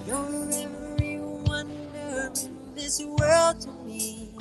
You're every wonder in this world to me.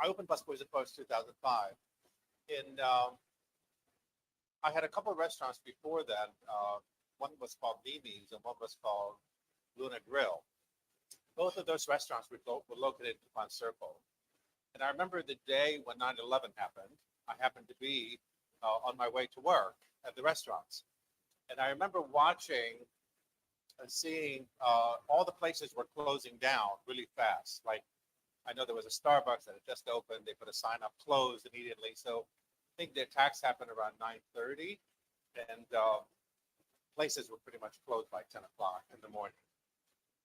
I opened Busboys and Poets 2005. In I had a couple of restaurants before that. One was called Mimi's and one was called Luna Grill. Both of those restaurants were located in Pond Circle. And I remember the day when 9/11 happened. I happened to be on my way to work at the restaurants. And I remember watching and seeing all the places were closing down really fast. Like, I know there was a Starbucks that had just opened. They put a sign up, closed immediately. So I think the attacks happened around 9:30, and places were pretty much closed by 10 o'clock in the morning.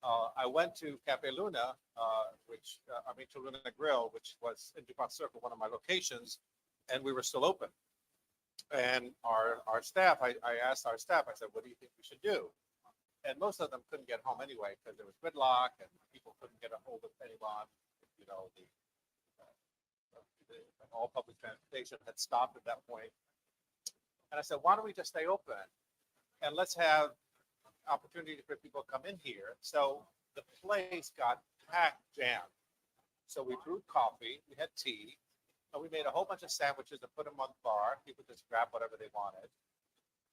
I went to Cafe Luna, to Luna Grill, which was in DuPont Circle, one of my locations, and we were still open. And our staff, I asked our staff, I said, what do you think we should do? And most of them couldn't get home anyway because there was gridlock and people couldn't get a hold of anyone. You know, all public transportation had stopped at that point. And I said, why don't we just stay open and let's have opportunity for people to come in here. So the place got packed jammed. So we brewed coffee, we had tea, and we made a whole bunch of sandwiches and put them on the bar. People just grabbed whatever they wanted.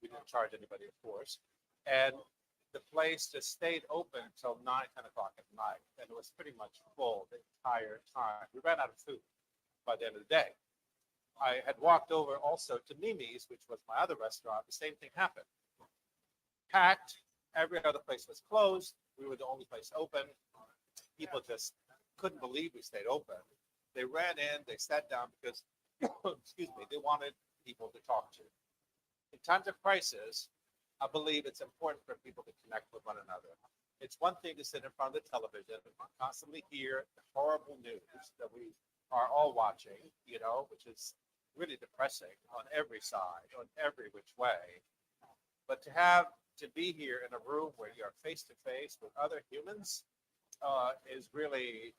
We didn't charge anybody, of course. And the place just stayed open until 9, 10 o'clock at night. And it was pretty much full the entire time. We ran out of food by the end of the day. I had walked over also to Mimi's, which was my other restaurant. The same thing happened. Packed. Every other place was closed. We were the only place open. People just couldn't believe we stayed open. They ran in, they sat down because, excuse me, they wanted people to talk to. In times of crisis, I believe it's important for people to connect with one another. It's one thing to sit in front of the television and constantly hear the horrible news that we are all watching, which is really depressing on every side, on every which way. But to be here in a room where you are face to face with other humans is really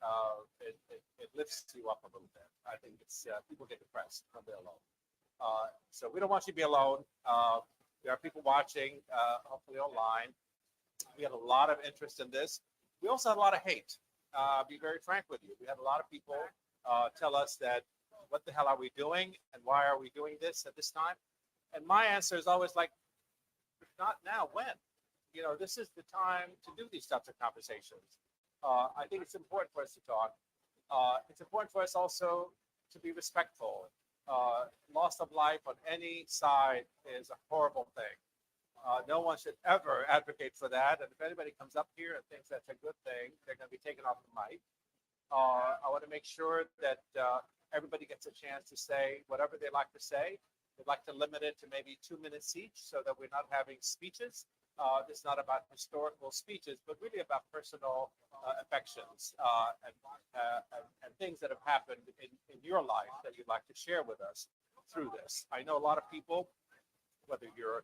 it lifts you up a little bit. I think it's people get depressed when they're alone. So we don't want you to be alone. There are people watching, hopefully online. We had a lot of interest in this. We also had a lot of hate. I'll be very frank with you. We had a lot of people tell us that, what the hell are we doing? And why are we doing this at this time? And my answer is always like, not now, when? This is the time to do these types of conversations. I think it's important for us to talk. It's important for us also to be respectful. Loss of life on any side is a horrible thing. No one should ever advocate for that. And if anybody comes up here and thinks that's a good thing, they're going to be taken off the mic. I want to make sure that everybody gets a chance to say whatever they like to say. We'd like to limit it to maybe 2 minutes each so that we're not having speeches. It's not about historical speeches, but really about personal affections and things that have happened in your life that you'd like to share with us through this. I know a lot of people, whether you're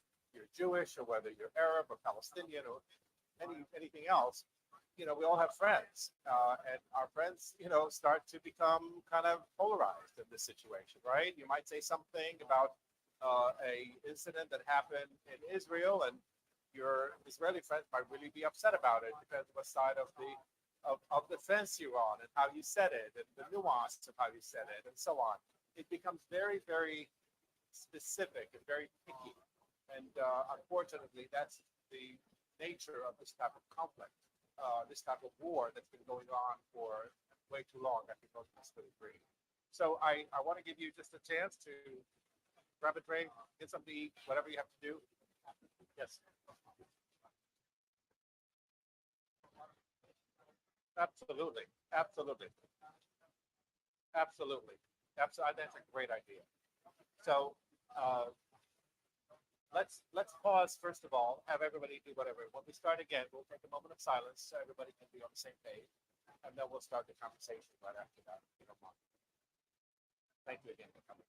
Jewish or whether you're Arab or Palestinian or anything else, we all have friends, and our friends, start to become kind of polarized in this situation, right? You might say something about a incident that happened in Israel, and your Israeli friends might really be upset about it because of what side of the fence you're on and how you said it and the nuance of how you said it and so on. It becomes very, very specific and very picky, and unfortunately, that's the nature of this type of conflict. This type of war that's been going on for way too long. I think most of us would agree. So I want to give you just a chance to grab a drink, get something to eat, whatever you have to do. Yes. Absolutely. Absolutely. Absolutely. Absolutely. That's a great idea. So let's pause first of all, have everybody do whatever. When we start again, we'll take a moment of silence so everybody can be on the same page, and then we'll start the conversation right after that, if you don't mind. Thank you again for coming.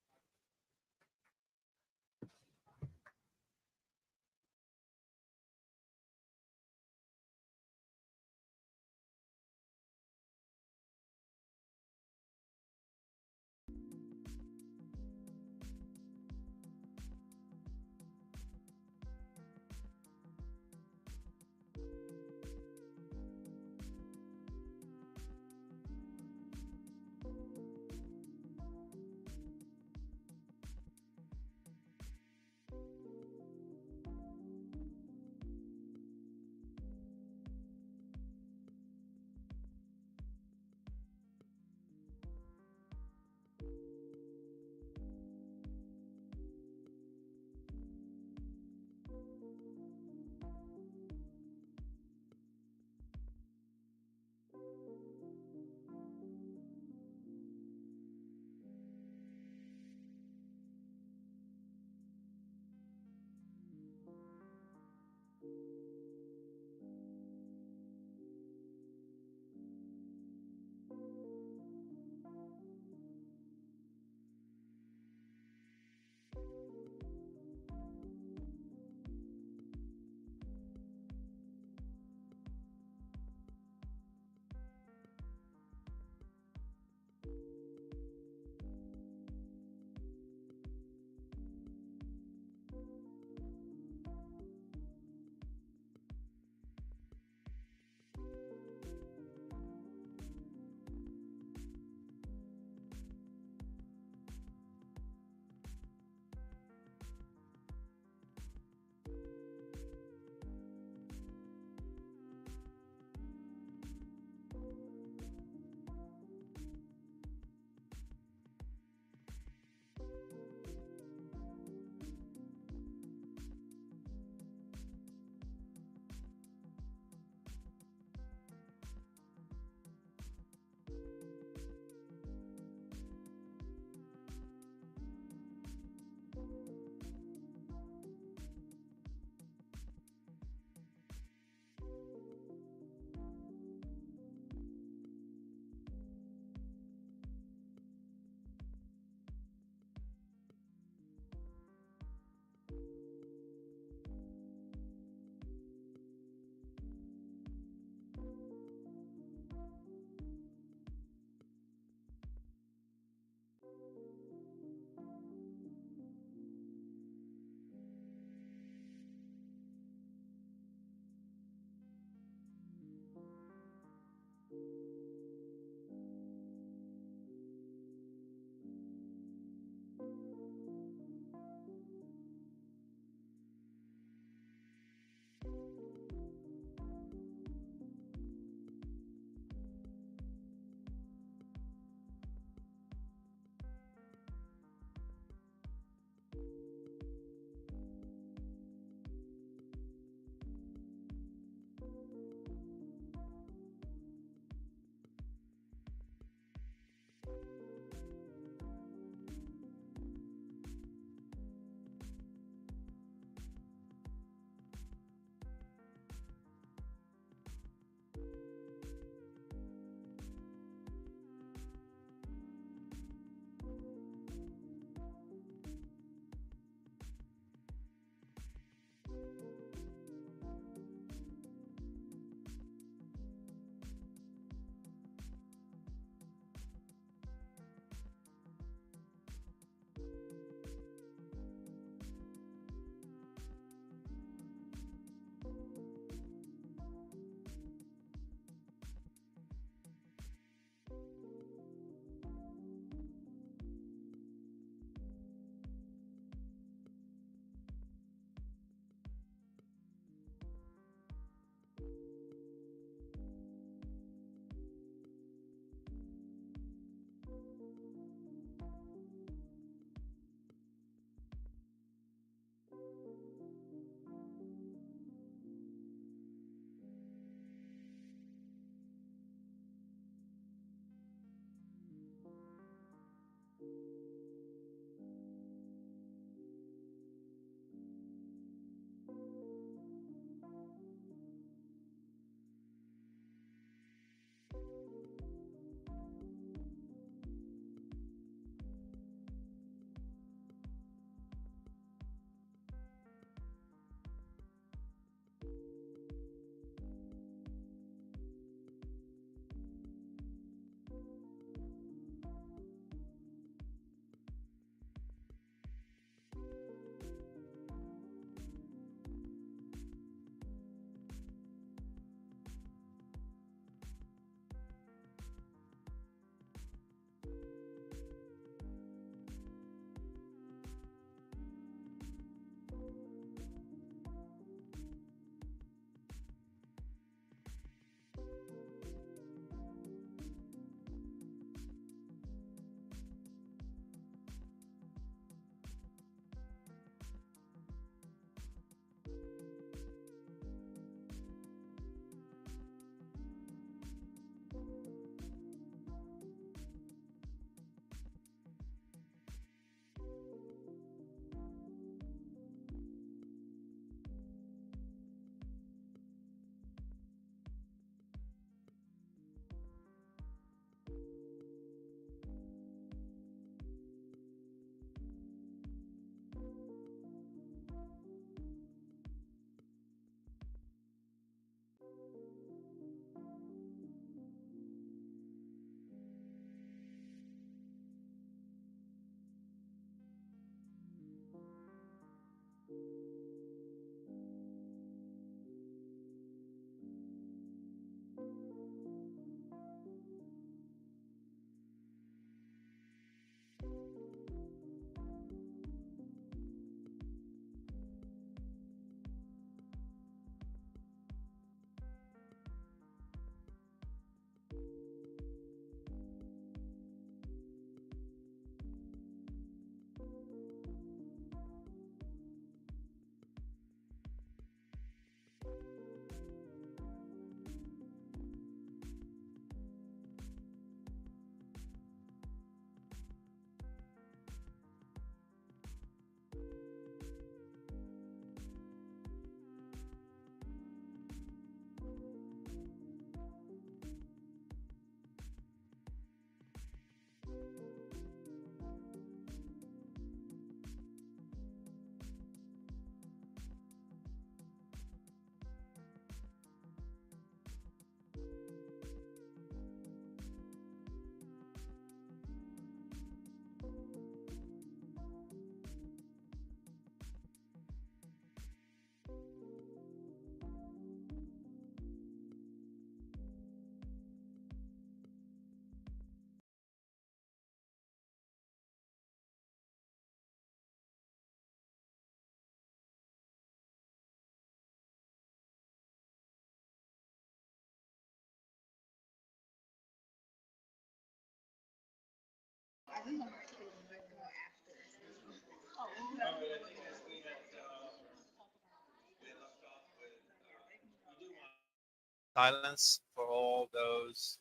Silence for all those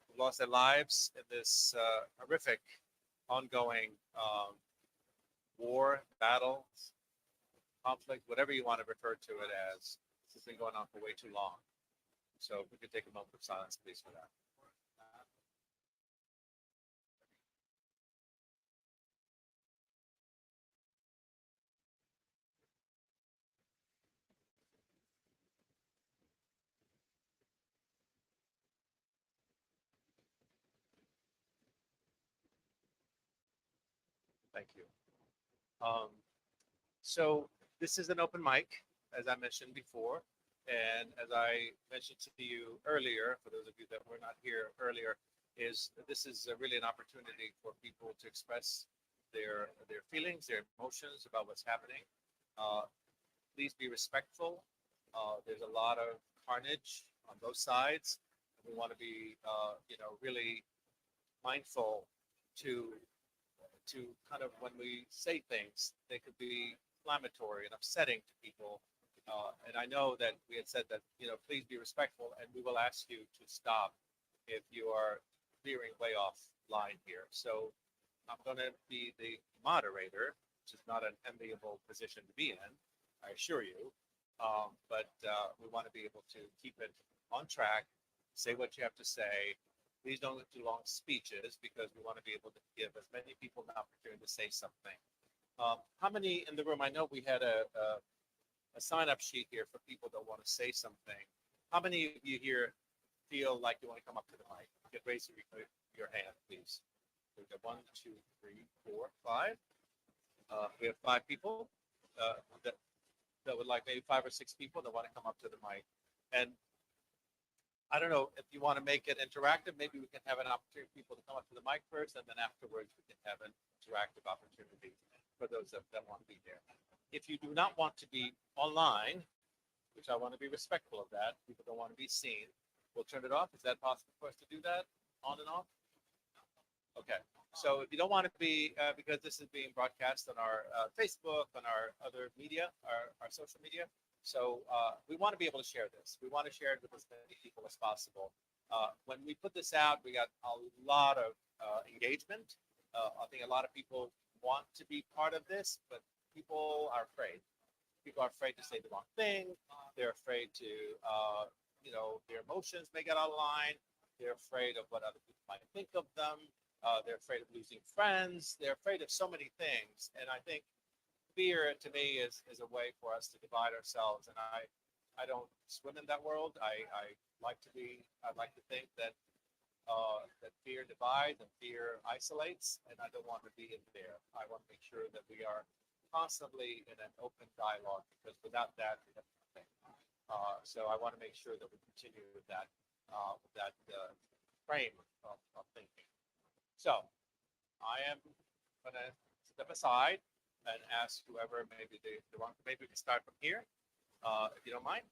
who lost their lives in this horrific, ongoing war, battle, conflict, whatever you want to refer to it as. This has been going on for way too long. So if we could take a moment of silence, please, for that. Thank you. Um, so this is an open mic, as I mentioned before. And as I mentioned to you earlier, for those of you that were not here earlier, is this is really an opportunity for people to express their feelings, their emotions about what's happening. Uh, please be respectful. There's a lot of carnage on both sides. We want to be, really mindful to kind of when we say things, they could be inflammatory and upsetting to people. And I know that we had said that, please be respectful, and we will ask you to stop if you are veering way off line here. So I'm going to be the moderator, which is not an enviable position to be in, I assure you. But we want to be able to keep it on track, say what you have to say. Please don't do long speeches because we want to be able to give as many people an opportunity to say something. How many in the room? I know we had a sign up sheet here for people that want to say something. How many of you here feel like you want to come up to the mic? You can raise your hand, please. We've got 1, 2, 3, 4, 5. We have 5 people that would like, maybe 5 or 6 people that want to come up to the mic. And I don't know if you want to make it interactive. Maybe we can have an opportunity for people to come up to the mic first, and then afterwards we can have an interactive opportunity for those that want to be there. If you do not want to be online, which I want to be respectful of that, people don't want to be seen, we'll turn it off. Is that possible for us to do that on and off? Okay. So if you don't want to be, because this is being broadcast on our Facebook, on our other media, our social media. So we want to be able to share this. We want to share it with as many people as possible. When we put this out, we got a lot of engagement. I think a lot of people want to be part of this, but people are afraid. People are afraid to say the wrong thing. They're afraid to, their emotions may get out of line. They're afraid of what other people might think of them. They're afraid of losing friends. They're afraid of so many things. And I think fear, to me, is a way for us to divide ourselves. And I don't swim in that world. I like to be. I like to think that that fear divides and fear isolates, and I don't want to be in there. I want to make sure that we are constantly in an open dialogue, because without that, we have nothing. So I want to make sure that we continue with that frame of thinking. So I am going to step aside and ask whoever maybe they want. Maybe we can start from here, if you don't mind.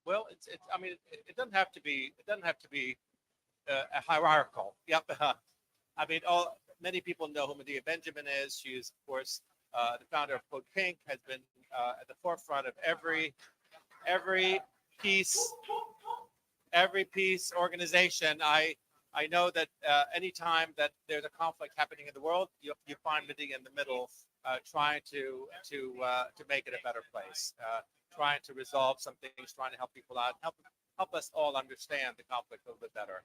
Well, I mean, it doesn't have to be. It doesn't have to be a hierarchical. Yep. I mean, many people know who Medea Benjamin is. She is, of course, the founder of CODEPINK. Has been at the forefront of every peace organization. I know that anytime that there's a conflict happening in the world, you find Medea in the middle, trying to make it a better place, trying to resolve some things, trying to help people out, help us all understand the conflict a little bit better.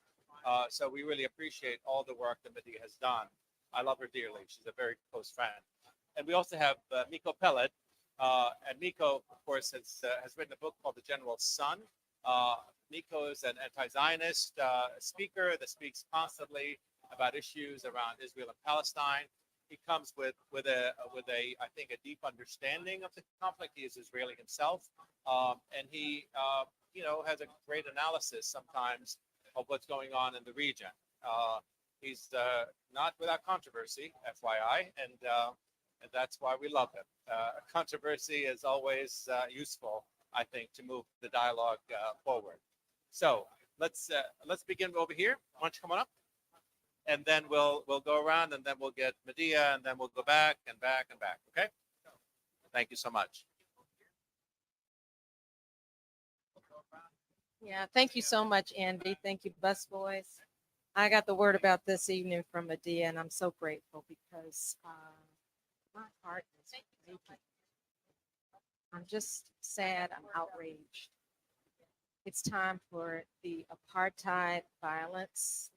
So we really appreciate all the work that Medea has done. I love her dearly. She's a very close friend. And we also have Miko Peled. And Miko, of course, has written a book called The General's Son. Miko is an anti-Zionist speaker that speaks constantly about issues around Israel and Palestine. He comes with a I think a deep understanding of the conflict. He is Israeli himself, and he has a great analysis sometimes of what's going on in the region. He's not without controversy, FYI, and that's why we love him. Controversy is always useful, I think, to move the dialogue forward. So let's begin over here. Why don't you come on up? and then we'll go around, and then we'll get Medea, and then we'll go back and back and back. Okay. Thank you so much. Yeah, thank you so much, Andy. Thank you, Busboys. I got the word about this evening from Medea, and I'm so grateful because my heart is aching. I'm just sad. I'm outraged. It's time for the apartheid violence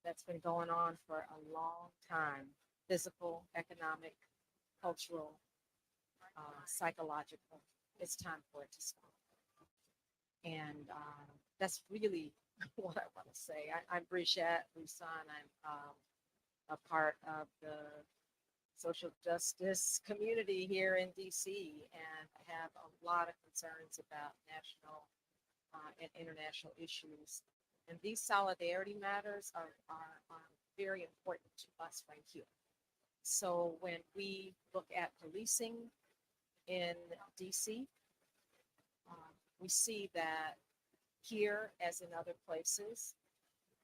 that's been going on for a long time, physical, economic, cultural, psychological. It's time for it to stop. And that's really what I want to say. I'm Brishat Busan. I'm a part of the social justice community here in DC, and I have a lot of concerns about national and international issues. And these solidarity matters are very important to us right here. So when we look at policing in DC, we see that here, as in other places,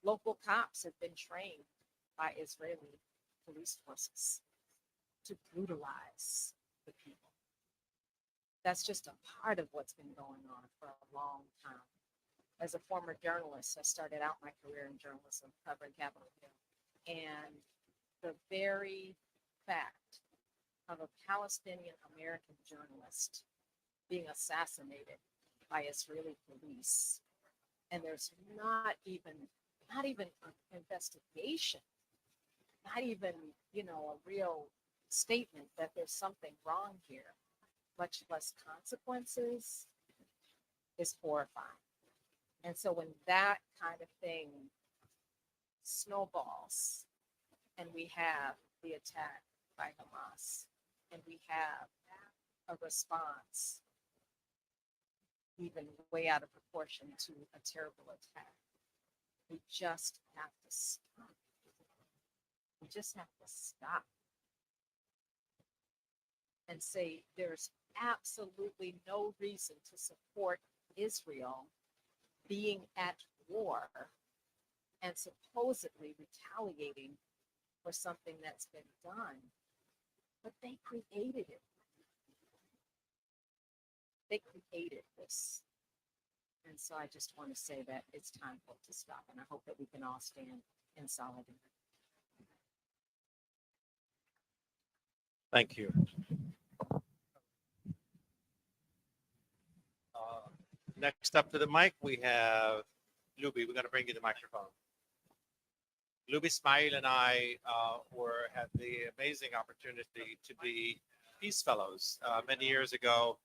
local cops have been trained by Israeli police forces to brutalize the people. That's just a part of what's been going on for a long time. As a former journalist, I started out my career in journalism covering Capitol Hill. And the very fact of a Palestinian American journalist being assassinated by Israeli police, and there's not even an investigation, not even a real statement that there's something wrong here, much less consequences, is horrifying. And so when that kind of thing snowballs, and we have the attack by Hamas, and we have a response even way out of proportion to a terrible attack, we just have to stop. We just have to stop and say there's absolutely no reason to support Israel being at war and supposedly retaliating for something that's been done. But they created it. They created this. And so I just want to say that it's time for it to stop. And I hope that we can all stand in solidarity. Thank you. Next up to the mic, we have Luby. We're going to bring you the microphone. Luby Ismail and I had the amazing opportunity to be Peace Fellows. Many years ago,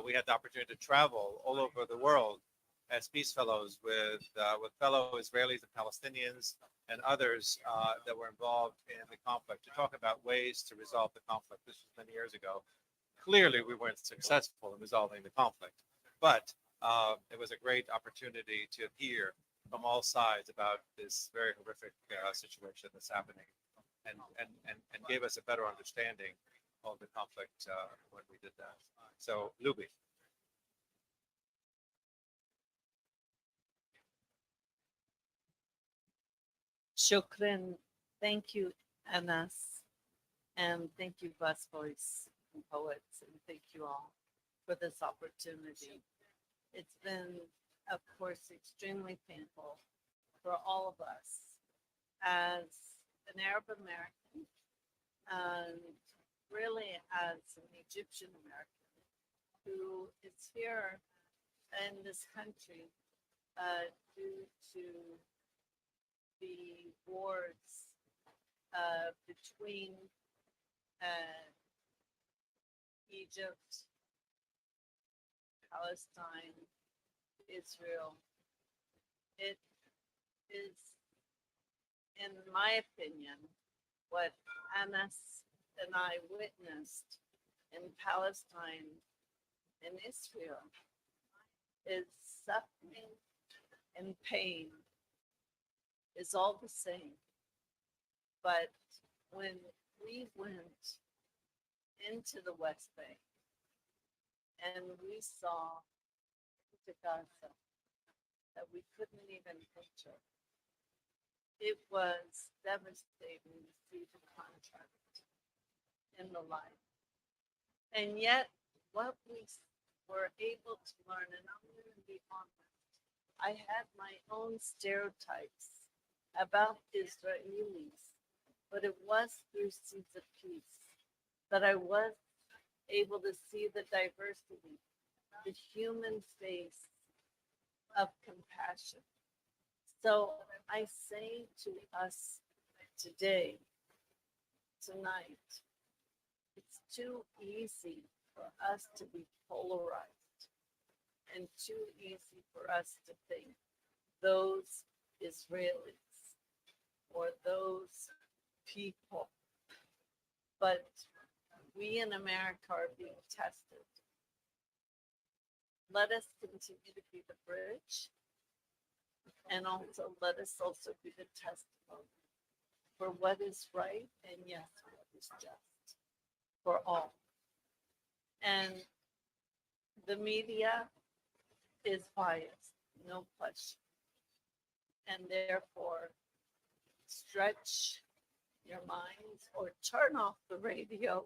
we had the opportunity to travel all over the world as Peace Fellows with fellow Israelis and Palestinians and others that were involved in the conflict to talk about ways to resolve the conflict. This was many years ago. Clearly, we weren't successful in resolving the conflict, but it was a great opportunity to hear from all sides about this very horrific situation that's happening, and gave us a better understanding of the conflict when we did that. So, Luby. Shukran. Thank you, Anas. And thank you, Busboys and Poets. And thank you all for this opportunity. It's been, of course, extremely painful for all of us as an Arab American and really as an Egyptian American who is here in this country due to the wars between Egypt, Palestine, Israel. It is, in my opinion, what Anas and I witnessed in Palestine and Israel is suffering and pain is all the same. But when we went into the West Bank and we saw to Gaza that we couldn't even enter, it was devastating to see the contrast in the life. And yet, what we were able to learn, and I'm going to be honest, I had my own stereotypes about Israelis, but it was through Seeds of Peace that I was able to see the diversity, the human face of compassion. So I say to us today, tonight, it's too easy for us to be polarized and too easy for us to think those Israelis or those people. But we in America are being tested. Let us continue to be the bridge, and also let us also be the testimony for what is right and yes, what is just for all. And the media is biased, no question. And therefore, stretch your minds or turn off the radio,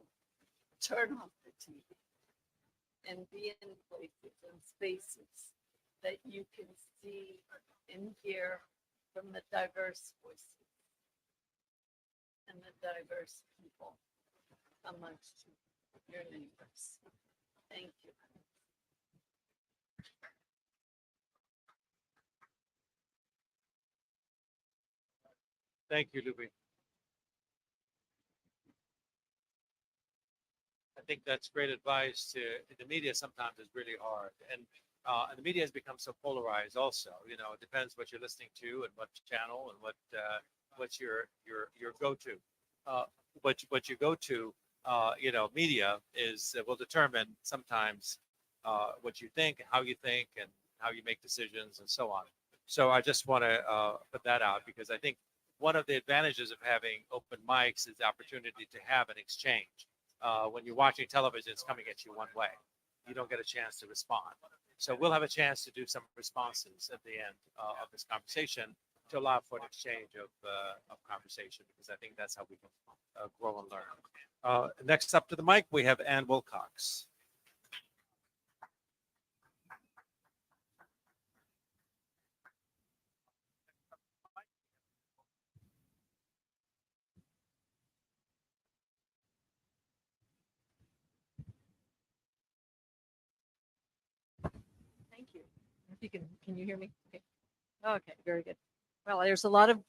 turn off the TV, and be in places and spaces that you can see and hear from the diverse voices and the diverse people amongst your neighbors. Thank you. Thank you, Luby. I think that's great advice. To the media sometimes is really hard, and the media has become so polarized. Also, it depends what you're listening to and what channel and what's your go-to. What you go to, media is will determine sometimes what you think, how you think, and how you make decisions, and so on. So I just want to put that out because I think one of the advantages of having open mics is the opportunity to have an exchange. When you're watching television, it's coming at you one way. You don't get a chance to respond. So we'll have a chance to do some responses at the end of this conversation to allow for an exchange of conversation, because I think that's how we can grow and learn. Next up to the mic, we have Ann Wilcox. Thank you. If you can you hear me? Okay. Okay, very good. Well, there's a lot of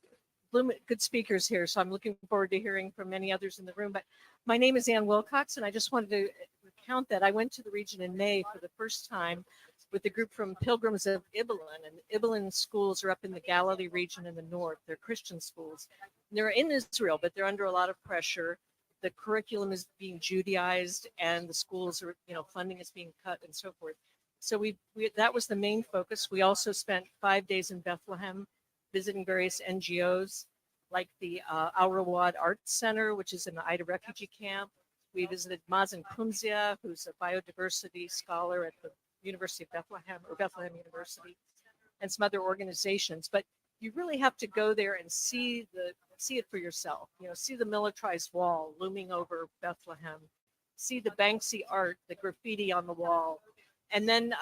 good speakers here, so I'm looking forward to hearing from many others in the room. But my name is Ann Wilcox, and I just wanted to recount that I went to the region in May for the first time with a group from Pilgrims of Ibelin, and Ibelin schools are up in the Galilee region in the north. They're Christian schools. And they're in Israel, but they're under a lot of pressure. The curriculum is being Judaized, and the schools are, funding is being cut and so forth. So we that was the main focus. We also spent 5 days in Bethlehem visiting various NGOs like the Al Rawad Arts Center, which is in the Ida refugee camp. We visited Mazen Kunzia, who's a biodiversity scholar at the University of Bethlehem, or Bethlehem University, and some other organizations. But you really have to go there and see it for yourself. See the militarized wall looming over Bethlehem, see the Banksy art, the graffiti on the wall, and then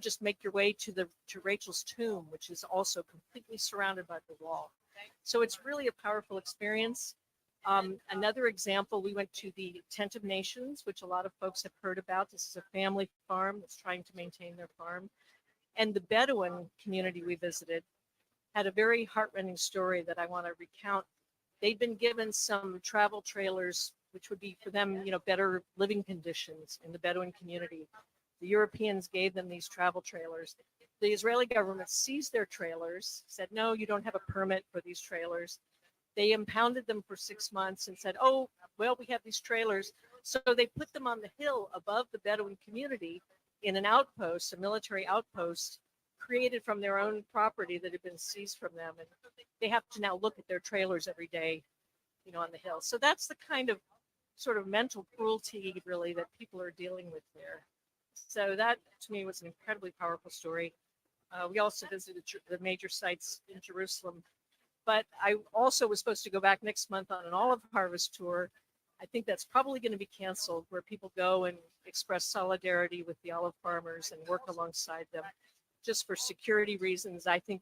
just make your way to Rachel's tomb, which is also completely surrounded by the wall. So it's really a powerful experience. Another example, we went to the Tent of Nations, which a lot of folks have heard about. This is a family farm that's trying to maintain their farm. And the Bedouin community we visited had a very heartrending story that I want to recount. They'd been given some travel trailers, which would be for them, better living conditions in the Bedouin community. The Europeans gave them these travel trailers. The Israeli government seized their trailers, said, no, you don't have a permit for these trailers. They impounded them for 6 months and said, oh, well, we have these trailers. So they put them on the hill above the Bedouin community in an outpost, a military outpost, created from their own property that had been seized from them. And they have to now look at their trailers every day, on the hill. So that's the kind of sort of mental cruelty, really, that people are dealing with there. So that, to me, was an incredibly powerful story. We also visited the major sites in Jerusalem. But I also was supposed to go back next month on an olive harvest tour. I think that's probably going to be canceled, where people go and express solidarity with the olive farmers and work alongside them. Just for security reasons, I think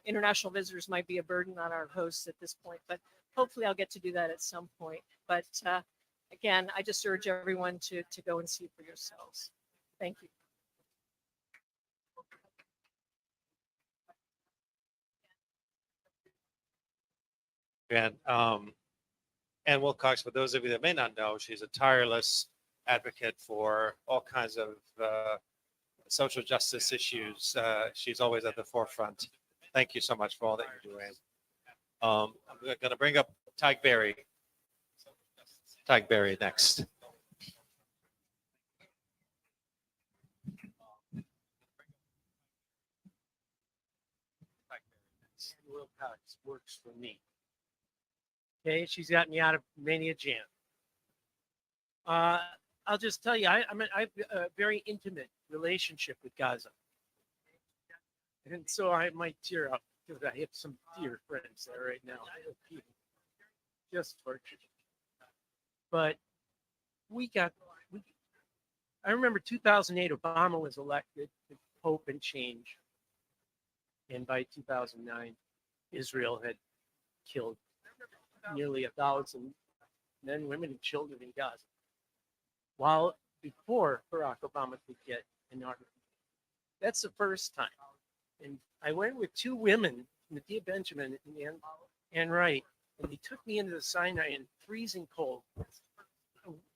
international visitors might be a burden on our hosts at this point, but hopefully I'll get to do that at some point. But again, I just urge everyone to go and see for yourselves. Thank you. And Ann Wilcox, for those of you that may not know, she's a tireless advocate for all kinds of social justice issues. She's always at the forefront. Thank you so much for all that you're doing. I'm going to bring up Tyg Berry. Tyg Berry next. Wilcox works for me. Okay, she's got me out of many a jam. I'll just tell you, I have a very intimate relationship with Gaza. And so I might tear up because I have some dear friends there right now. Just tortured. But I remember 2008, Obama was elected to hope and change. And by 2009, Israel had killed nearly 1,000 men, women, and children in Gaza. While before Barack Obama could get inaugurated. That's the first time. And I went with two women, Medea Benjamin and Ann Wright, and they took me into the Sinai in freezing cold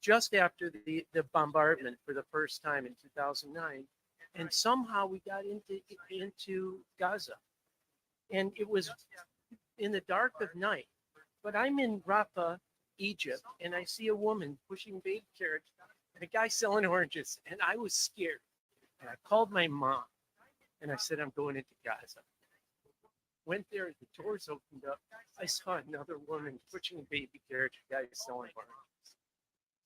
just after the bombardment for the first time in 2009. And somehow we got into Gaza. And it was in the dark of night. But I'm in Rafah, Egypt, and I see a woman pushing a baby carriage and a guy selling oranges. And I was scared. And I called my mom and I said, I'm going into Gaza. Went there, the doors opened up. I saw another woman pushing a baby carriage, a guy selling oranges.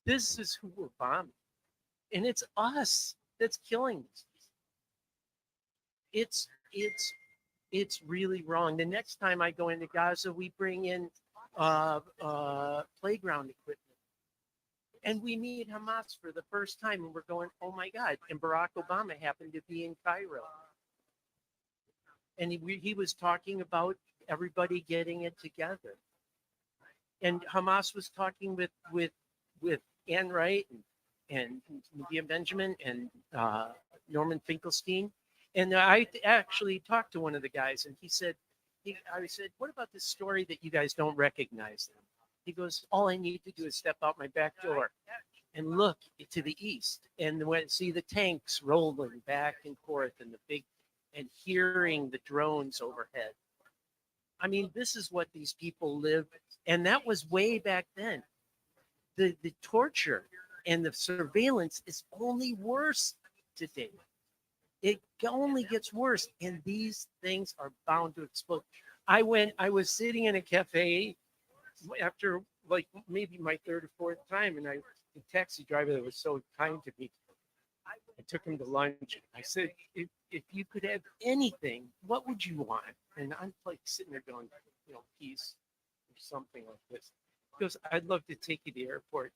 This is who we're bombing. And it's us that's killing us. It's really wrong. The next time I go into Gaza, we bring in playground equipment. And we meet Hamas for the first time, and we're going, oh my God. And Barack Obama happened to be in Cairo. And he was talking about everybody getting it together. And Hamas was talking with Ann Wright and Medea Benjamin and Norman Finkelstein. And I actually talked to one of the guys, and he said, I said, what about this story that you guys don't recognize? He goes, all I need to do is step out my back door and look to the east and see the tanks rolling back and forth and hearing the drones overhead. I mean, this is what these people live. And that was way back then. The torture and the surveillance is only worse today. It only gets worse, and these things are bound to explode. I was sitting in a cafe after like maybe my third or fourth time, and the taxi driver that was so kind to me, I took him to lunch. I said, if you could have anything, what would you want? And I'm like sitting there going, peace or something like this. He goes, I'd love to take you to the airport.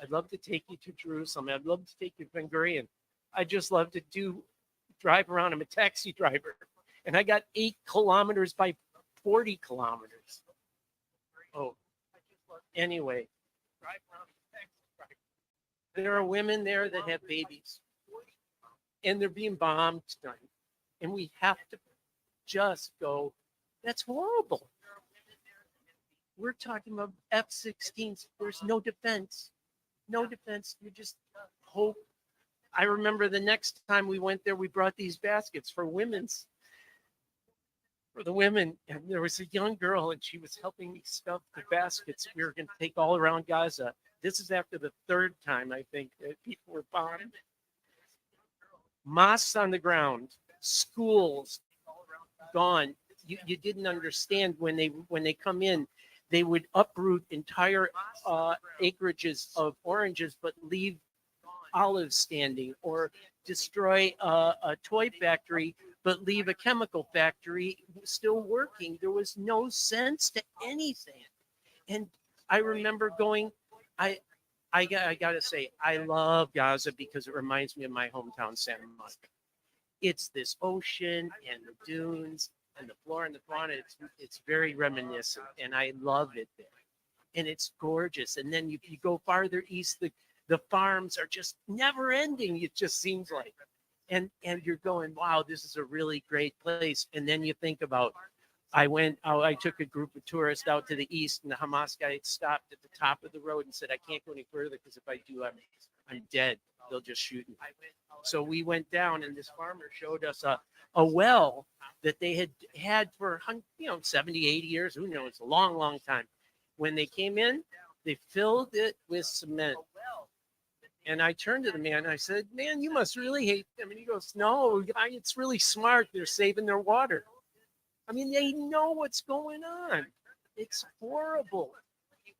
I'd love to take you to Jerusalem. I'd love to take you to Ben Gurion. I just love to drive around. I'm a taxi driver. And I got 8 kilometers by 40 kilometers. Oh, anyway, drive around a taxi driver. There are women there that have babies. And they're being bombed tonight. And we have to just go, that's horrible. We're talking about F-16s. There's no defense. No defense. You just hope. I remember the next time we went there, we brought these baskets for the women. And there was a young girl, and she was helping me stuff the baskets we were going to take all around Gaza. This is after the third time, I think, that people were bombed. Mosques on the ground, schools gone. You didn't understand when they come in, they would uproot entire acreages of oranges, but leave olives standing, or destroy a toy factory but leave a chemical factory still working. There was no sense to anything. And I remember going, I got to say, I love Gaza because it reminds me of my hometown, Santa Monica. It's this ocean and the dunes and the flora and the fauna. It's very reminiscent, and I love it there. And it's gorgeous. And then you go farther east, the farms are just never ending. It just seems like, and you're going, wow, this is a really great place. And then you think about, I took a group of tourists out to the east, and the Hamas guy stopped at the top of the road and said, I can't go any further because if I do, I'm dead. They'll just shoot me. So we went down, and this farmer showed us a well that they had for 70, 80 years. Who knows? A long, long time. When they came in, they filled it with cement. And I turned to the man. I said, man, you must really hate them. And he goes, no, it's really smart. They're saving their water. I mean, they know what's going on. It's horrible.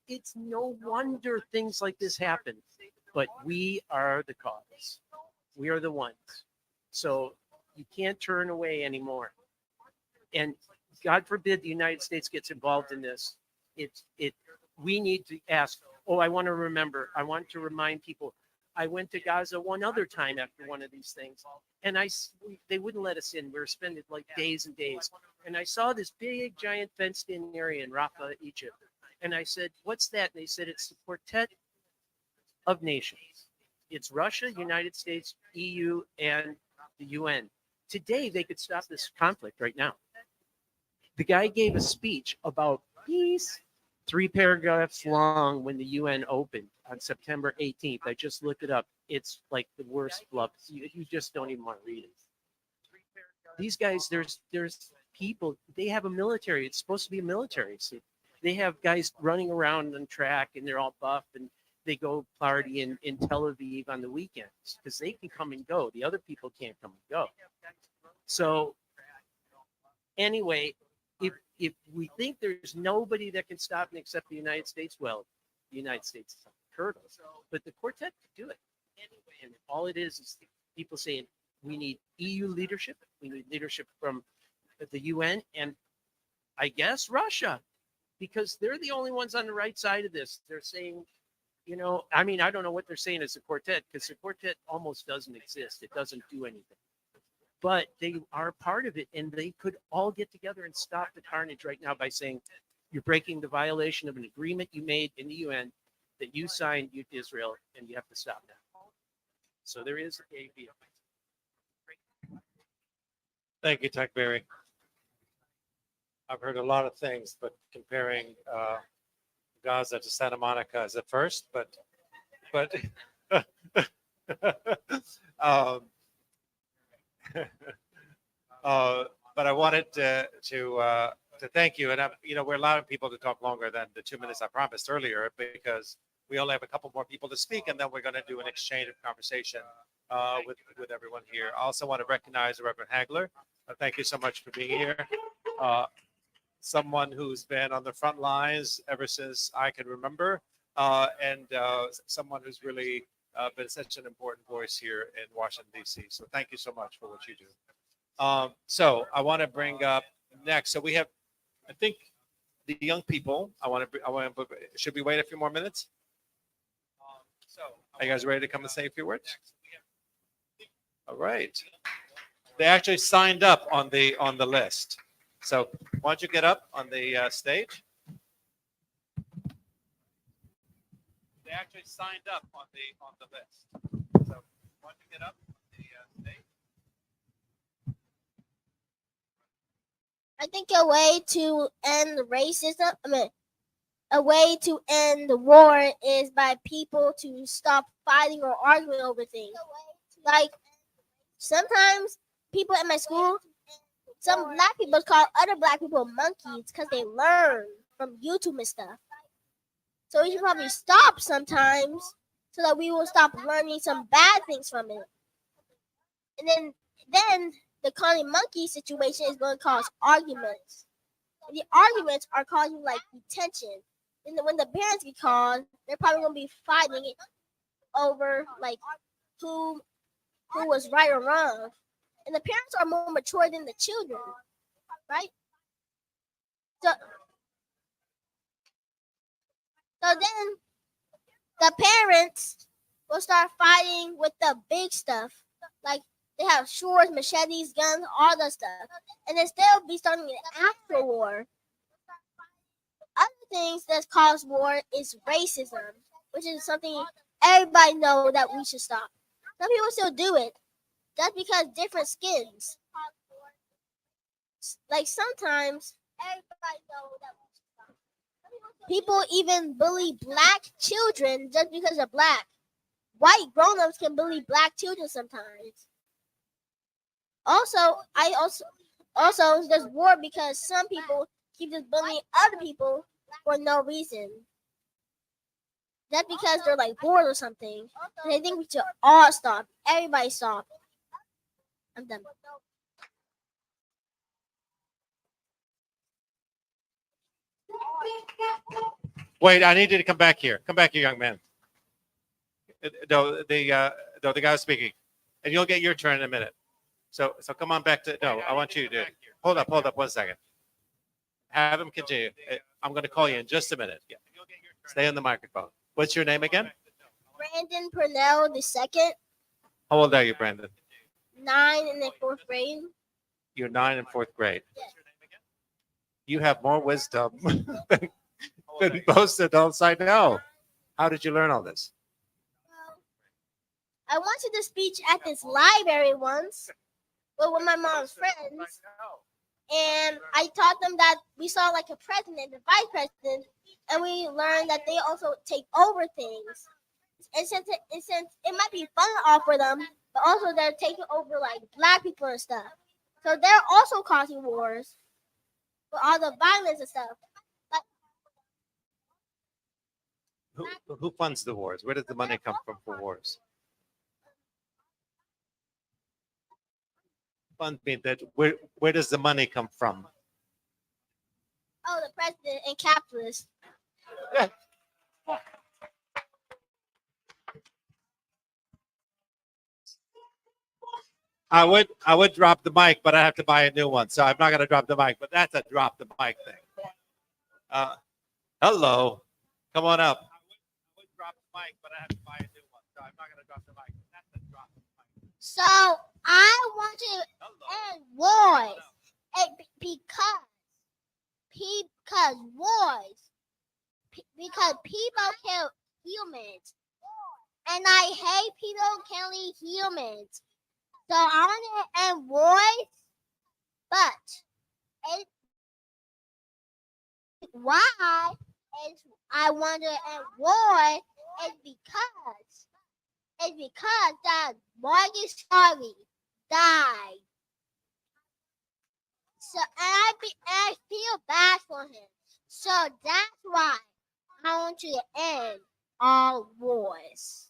It's no wonder things like this happen. But we are the cause. We are the ones. So you can't turn away anymore. And God forbid the United States gets involved in this. We need to ask, I want to remember. I want to remind people. I went to Gaza one other time after one of these things, and they wouldn't let us in. We were spending like days and days. And I saw this big, giant fenced-in area in Rafah, Egypt. And I said, what's that? And they said, it's the Quartet of Nations. It's Russia, United States, EU, and the UN. Today, they could stop this conflict right now. The guy gave a speech about peace, 3 paragraphs long when the UN opened on September 18th. I just looked it up. It's like the worst fluff. You just don't even want to read it. These guys, there's people, they have a military. It's supposed to be a military. So they have guys running around on track, and they're all buff, and they go party in Tel Aviv on the weekends because they can come and go. The other people can't come and go. So anyway, if we think there's nobody that can stop them except the United States, well, the United States is hurt us. But the quartet could do it. And all it is people saying we need EU leadership. We need leadership from the UN and I guess Russia, because they're the only ones on the right side of this. They're saying, I don't know what they're saying as a quartet, because the quartet almost doesn't exist. It doesn't do anything. But they are part of it, and they could all get together and stop the carnage right now by saying, you're breaking the violation of an agreement you made in the UN that you signed with Israel, and you have to stop that. So there is a deal. Thank you, Tuck Berry. I've heard a lot of things, but comparing Gaza to Santa Monica is a first, but but I wanted to thank you, and we're allowing people to talk longer than the 2 minutes I promised earlier because we only have a couple more people to speak, and then we're going to do an exchange of conversation with everyone here. I also want to recognize Reverend Hagler. Thank you so much for being here. Someone who's been on the front lines ever since I can remember, and someone who's really been such an important voice here in Washington, D.C. So thank you so much for what you do. So I want to bring up next. So we have, I think, the young people. Should we wait a few more minutes? Are you guys ready to come and say a few words? All right. They actually signed up on the list. So why don't you get up on the stage? They actually signed up on the list. So why don't you get up on the stage? I think a way to end racism, a way to end the war is by people to stop fighting or arguing over things. Like sometimes people at my school, some black people call other black people monkeys because they learn from YouTube and stuff. So we should probably stop sometimes so that we will stop learning some bad things from it. And then the calling monkey situation is going to cause arguments. And the arguments are causing like detention. And when the parents get called, they're probably going to be fighting over like who was right or wrong. and the parents are more mature than the children, right? So then the parents will start fighting with the big stuff, like they have swords, machetes, guns, all that stuff, and then still be starting an actual war. Other things that cause war is racism, which is something everybody know that we should stop. Some people still do it. That's because different skins. Like sometimes everybody know that we should stop. People even bully black children just because they're black. White grown-ups can bully black children sometimes. Also there's war because some people keep just bullying other people for no reason. That's because they're like bored or something. And I think we should all stop. Everybody stop. I'm done. Wait, I need you to come back here. Come back here, young man. No, the guy speaking, and you'll get your turn in a minute. So come on back to. No, I want you to hold up 1 second. Have him continue. I'm going to call you in just a minute. Yeah. Stay on the microphone. What's your name again? Brandon Purnell II, How old are you, Brandon? 9 in the 4th grade. You're 9 in 4th grade. Yes. You have more wisdom than most adults I know. How did you learn all this? I went to the speech at this library once with my mom's friends, and I taught them that we saw like a president, a vice president, and we learned that they also take over things. And since it might be fun all for them, but also they're taking over like black people and stuff. So they're also causing wars with all the violence and stuff. Who funds the wars? Where does the money come from for wars? Fund me that. Where does the money come from? Oh, the president and capitalists. I would drop the mic, but I have to buy a new one, so I'm not going to drop the mic. But that's a drop the mic thing. Hello, come on up. I would drop the mic, but I have to buy a new one, so I'm not going to drop the mic. That's a drop the mic. So I want to end wars because people kill humans, and I hate people killing humans. So I want to end wars, but why is I want to end war is because that Marcus Garvey died. So I feel bad for him. So that's why I want to end all wars.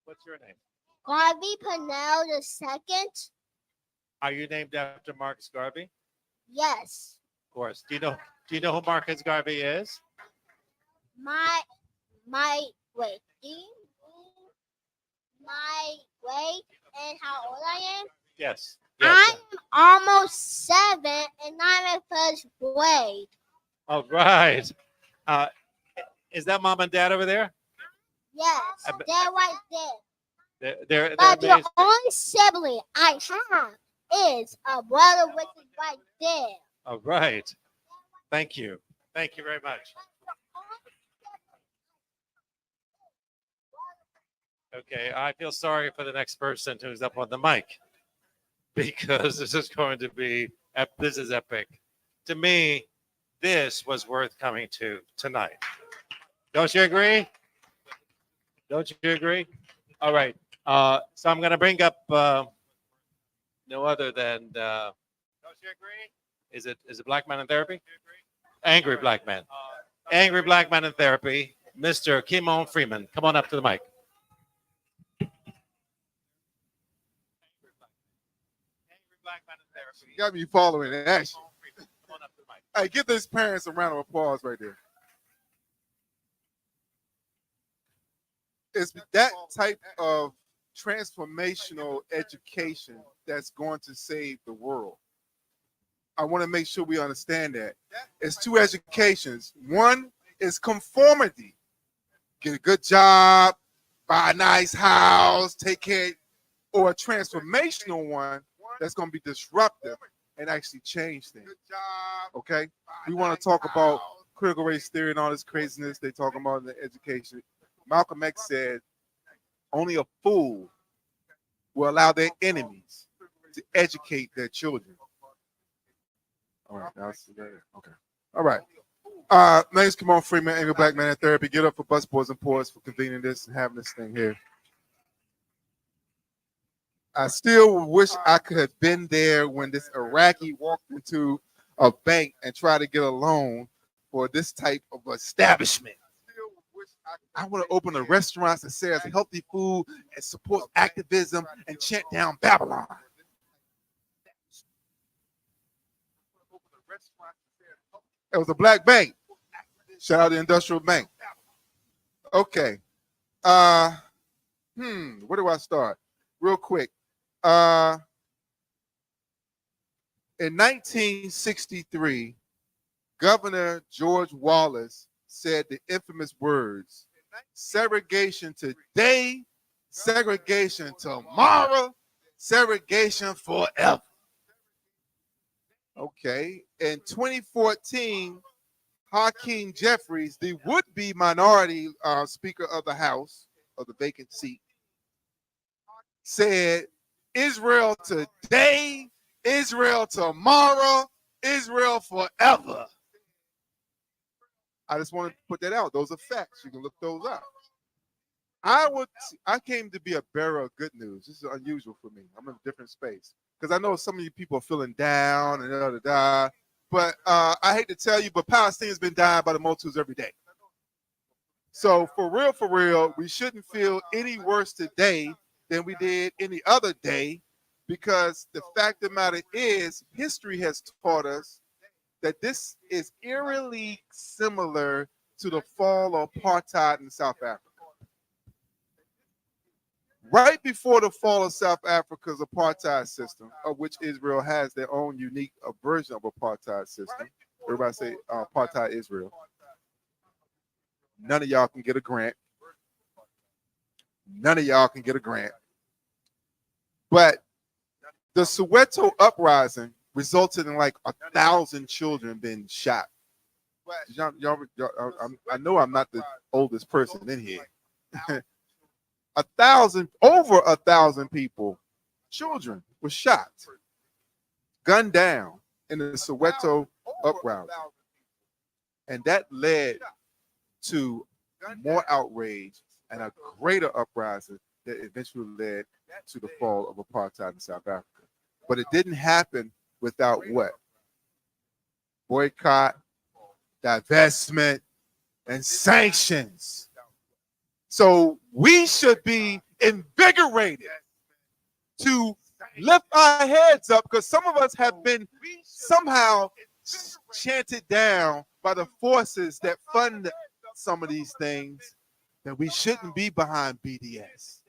What's your name? Garvey Purnell II? Are you named after Marcus Garvey? Yes. Of course. Do you know who Marcus Garvey is? Wait. Do you mean my weight and how old I am? Yes. I'm almost 7 and I'm in 1st grade. All right. Is that mom and dad over there? Yes, they're right there. They're But the amazing. only sibling I have is a brother, which is right there. All right. Thank you. Thank you very much. Okay, I feel sorry for the next person who's up on the mic because this is going to be, this is epic. To me, this was worth coming to tonight. Don't you agree? Don't you agree? All right. So I'm going to bring up no other than, don't you agree? Is it Black Man in Therapy? Angry Black Man. Angry Black Man in Therapy, Mr. Kimon Freeman. Come on up to the mic. You got me following action. Hey, give these parents a round of applause right there. It's that type of transformational education that's going to save the world. I want to make sure we understand that. It's two educations. One is conformity. Get a good job, buy a nice house, take care, or a transformational one that's going to be disruptive and actually change things. Okay? We want to talk about critical race theory and all this craziness they talking about in the education. Malcolm X said, only a fool will allow their enemies to educate their children. All right, okay. All right. My name's Kamon Freeman, Angry Black Man in Therapy. Get up for Busboys and Poets for convening this and having this thing here. I still wish I could have been there when this Iraqi walked into a bank and tried to get a loan for this type of establishment. I want to open a restaurant that sells healthy food and supports activism and chant down Babylon. It was a black bank. Shout out to Industrial Bank. Okay. Where do I start? Real quick. In 1963, Governor George Wallace said the infamous words, segregation today, segregation tomorrow, segregation forever. Okay. In 2014, Hakeem Jeffries, the would-be minority Speaker of the House of the vacant seat, said, Israel today, Israel tomorrow, Israel forever. I just want to put that out. Those are facts. You can look those up. I came to be a bearer of good news. This is unusual for me. I'm in a different space. Because I know some of you people are feeling down and da. But I hate to tell you, but Palestinians been dying by the multitudes every day. So for real, we shouldn't feel any worse today than we did any other day, because the fact of the matter is, history has taught us that this is eerily similar to the fall of apartheid in South Africa. Right before the fall of South Africa's apartheid system, of which Israel has their own unique version of apartheid system. Everybody say apartheid Israel. None of y'all can get a grant. None of y'all can get a grant. But the Soweto uprising resulted in like 1,000 children being shot. I know I'm not the oldest person in here. Over 1,000 people, children, were shot, gunned down in the Soweto uprising. And that led to more outrage and a greater uprising that eventually led to the fall of apartheid in South Africa. But it didn't happen without what? Boycott, divestment, and sanctions. So we should be invigorated to lift our heads up, because some of us have been somehow chanted down by the forces that fund some of these things, that we shouldn't be behind BDS,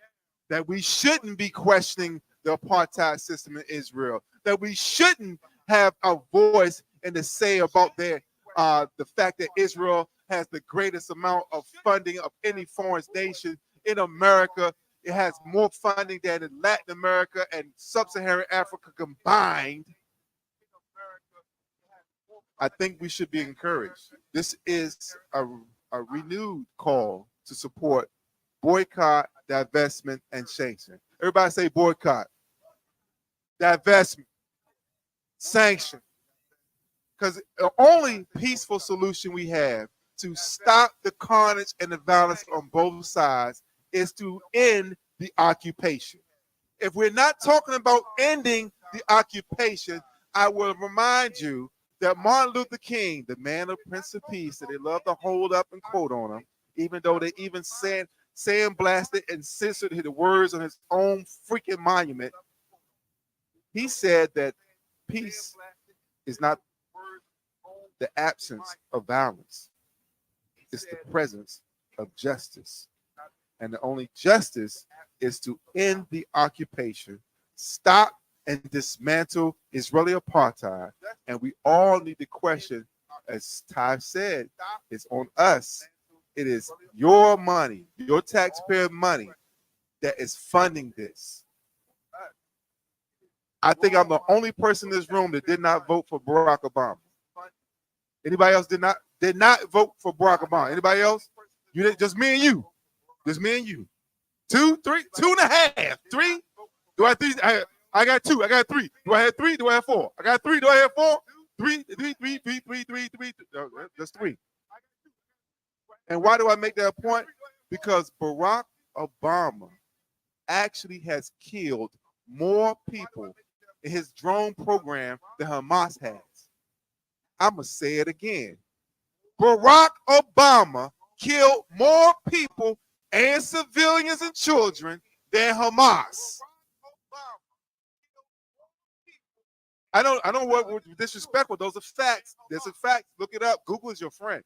that we shouldn't be questioning the apartheid system in Israel, that we shouldn't have a voice in the say about the fact that Israel has the greatest amount of funding of any foreign nation in America. It has more funding than in Latin America and Sub-Saharan Africa combined. I think we should be encouraged. This is a renewed call to support boycott, divestment, and sanction. Everybody say boycott, divestment, sanction. Because the only peaceful solution we have to stop the carnage and the violence on both sides is to end the occupation. If we're not talking about ending the occupation, I will remind you that Martin Luther King, the man of Prince of Peace, that they love to hold up and quote on him, even though they even sandblasted and censored the words on his own freaking monument, he said that peace is not the absence of violence. It's the presence of justice. And the only justice is to end the occupation, stop and dismantle Israeli apartheid. And we all need to question, as Ty said, it's on us. It is your money, your taxpayer money, that is funding this. I think I'm the only person in this room that did not vote for Barack Obama. Anybody else did not vote for Barack Obama? Anybody else? You did, just me and you. Just me and you. 2, 3, 2.5, 3. Do I have 3? I got 2. I got 3. Do I have 3? Do I have 4? I got 3. Do I have 4? 3, 3, 3, 3, 3, 3, 3. That's 3. And why do I make that point? Because Barack Obama actually has killed more people in his drone program than Hamas has. I'm going to say it again. Barack Obama killed more people and civilians and children than Hamas. I don't want disrespectful. Those are facts. There's a fact. Look it up. Google is your friend.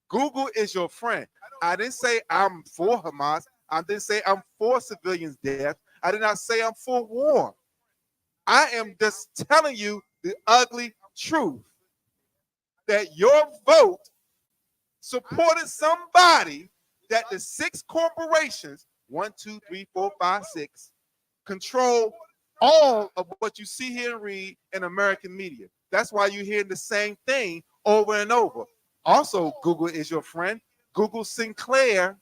Google is your friend. I didn't say I'm for Hamas. I didn't say I'm for civilians' death. I did not say I'm for war. I am just telling you the ugly truth that your vote supported somebody that the 6 corporations, 1, 2, 3, 4, 5, 6, control all of what you see here and read in American media. That's why you're hearing the same thing over and over. Also, Google is your friend. Google Sinclair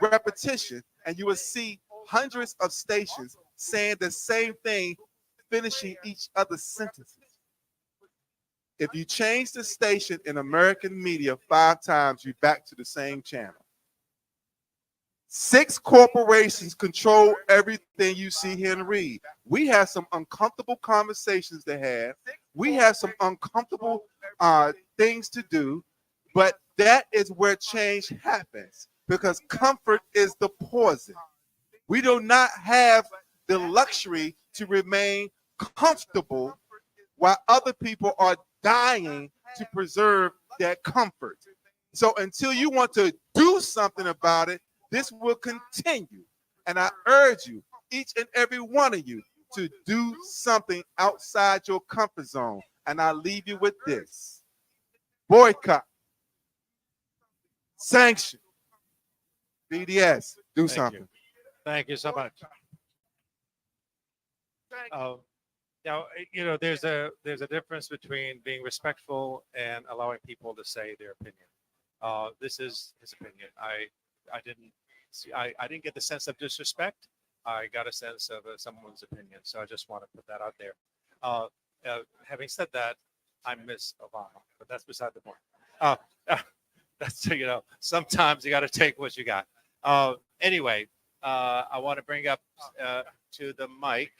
repetition, and you will see hundreds of stations saying the same thing, finishing each other's sentences. If you change the station in American media 5 times, you're back to the same channel. 6 corporations control everything you see here and read. We have some uncomfortable conversations to have. We have some uncomfortable things to do, but that is where change happens, because comfort is the poison. We do not have the luxury to remain comfortable while other people are dying to preserve that comfort. So until you want to do something about it, this will continue. And I urge you, each and every one of you, to do something outside your comfort zone. And I leave you with this: boycott, sanction, BDS, do something. Thank you so much. Now, there's a difference between being respectful and allowing people to say their opinion. This is his opinion. I didn't get the sense of disrespect. I got a sense of someone's opinion. So I just want to put that out there. Having said that, I miss Obama, but that's beside the point. That's sometimes you got to take what you got. Anyway, I want to bring up to the mic.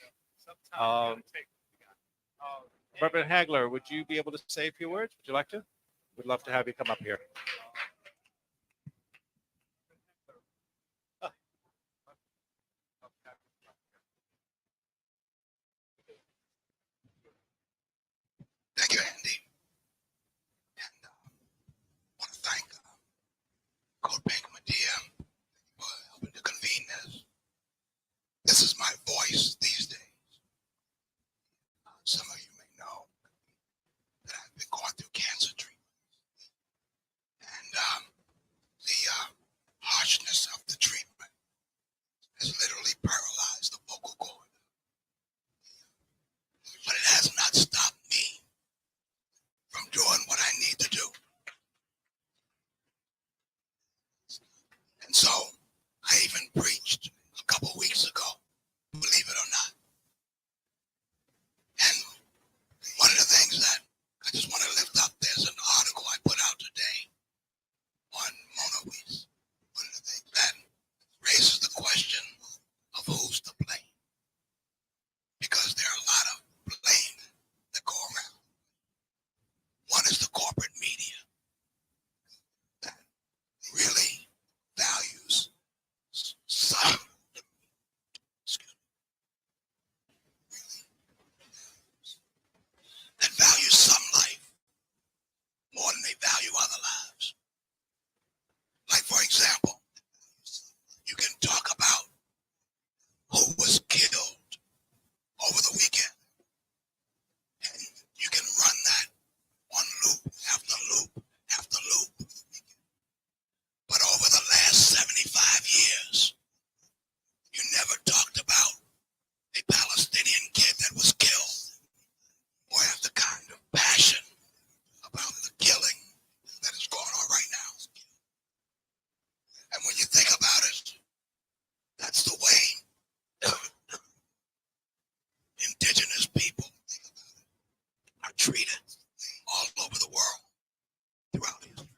Reverend Hagler, would you be able to say a few words? Would you like to? We'd love to have you come up here. Thank you, Andy. And I want to thank CODEPINK Medea for helping to convene this. This is my voice these days. Some of you may know that I've been going through cancer treatment. are treated all over the world throughout history.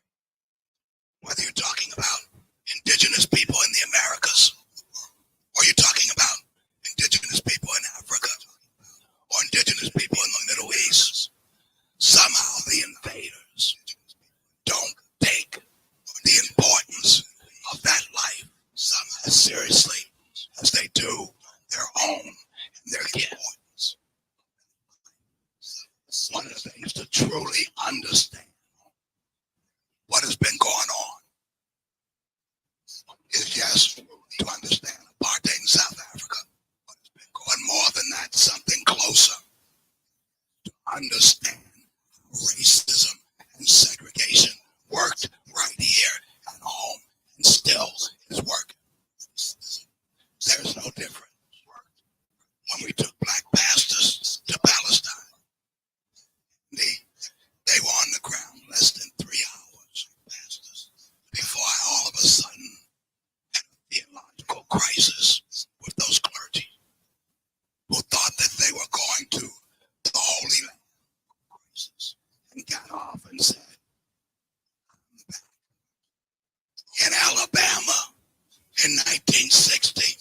Whether you're talking about indigenous people in the Americas, or you're talking about indigenous people in Africa, or indigenous people in the Middle East, somehow the invaders don't take the importance of that life as seriously as they do their own and their kids. One of the things to truly understand what has been going on is, yes, to understand apartheid in South Africa, but it's been going more than that, something closer. To understand racism and segregation worked right here at home and still is working. There's no difference. When we took black pastors to Palestine, they were on the ground less than 3 hours, pastors, before I all of a sudden had a theological crisis with those clergy who thought that they were going to the Holy Land crisis and got off and said, I'm back. In Alabama in 1960,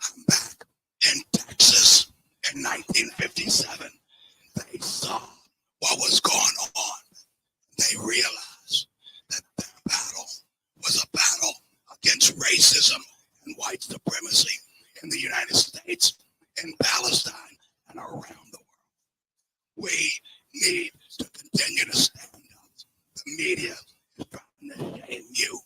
I'm back. In Texas in 1957, they saw what was going on. They realized that their battle was a battle against racism and white supremacy in the United States, in Palestine, and around the world. We need to continue to stand up. The media is trying to shame you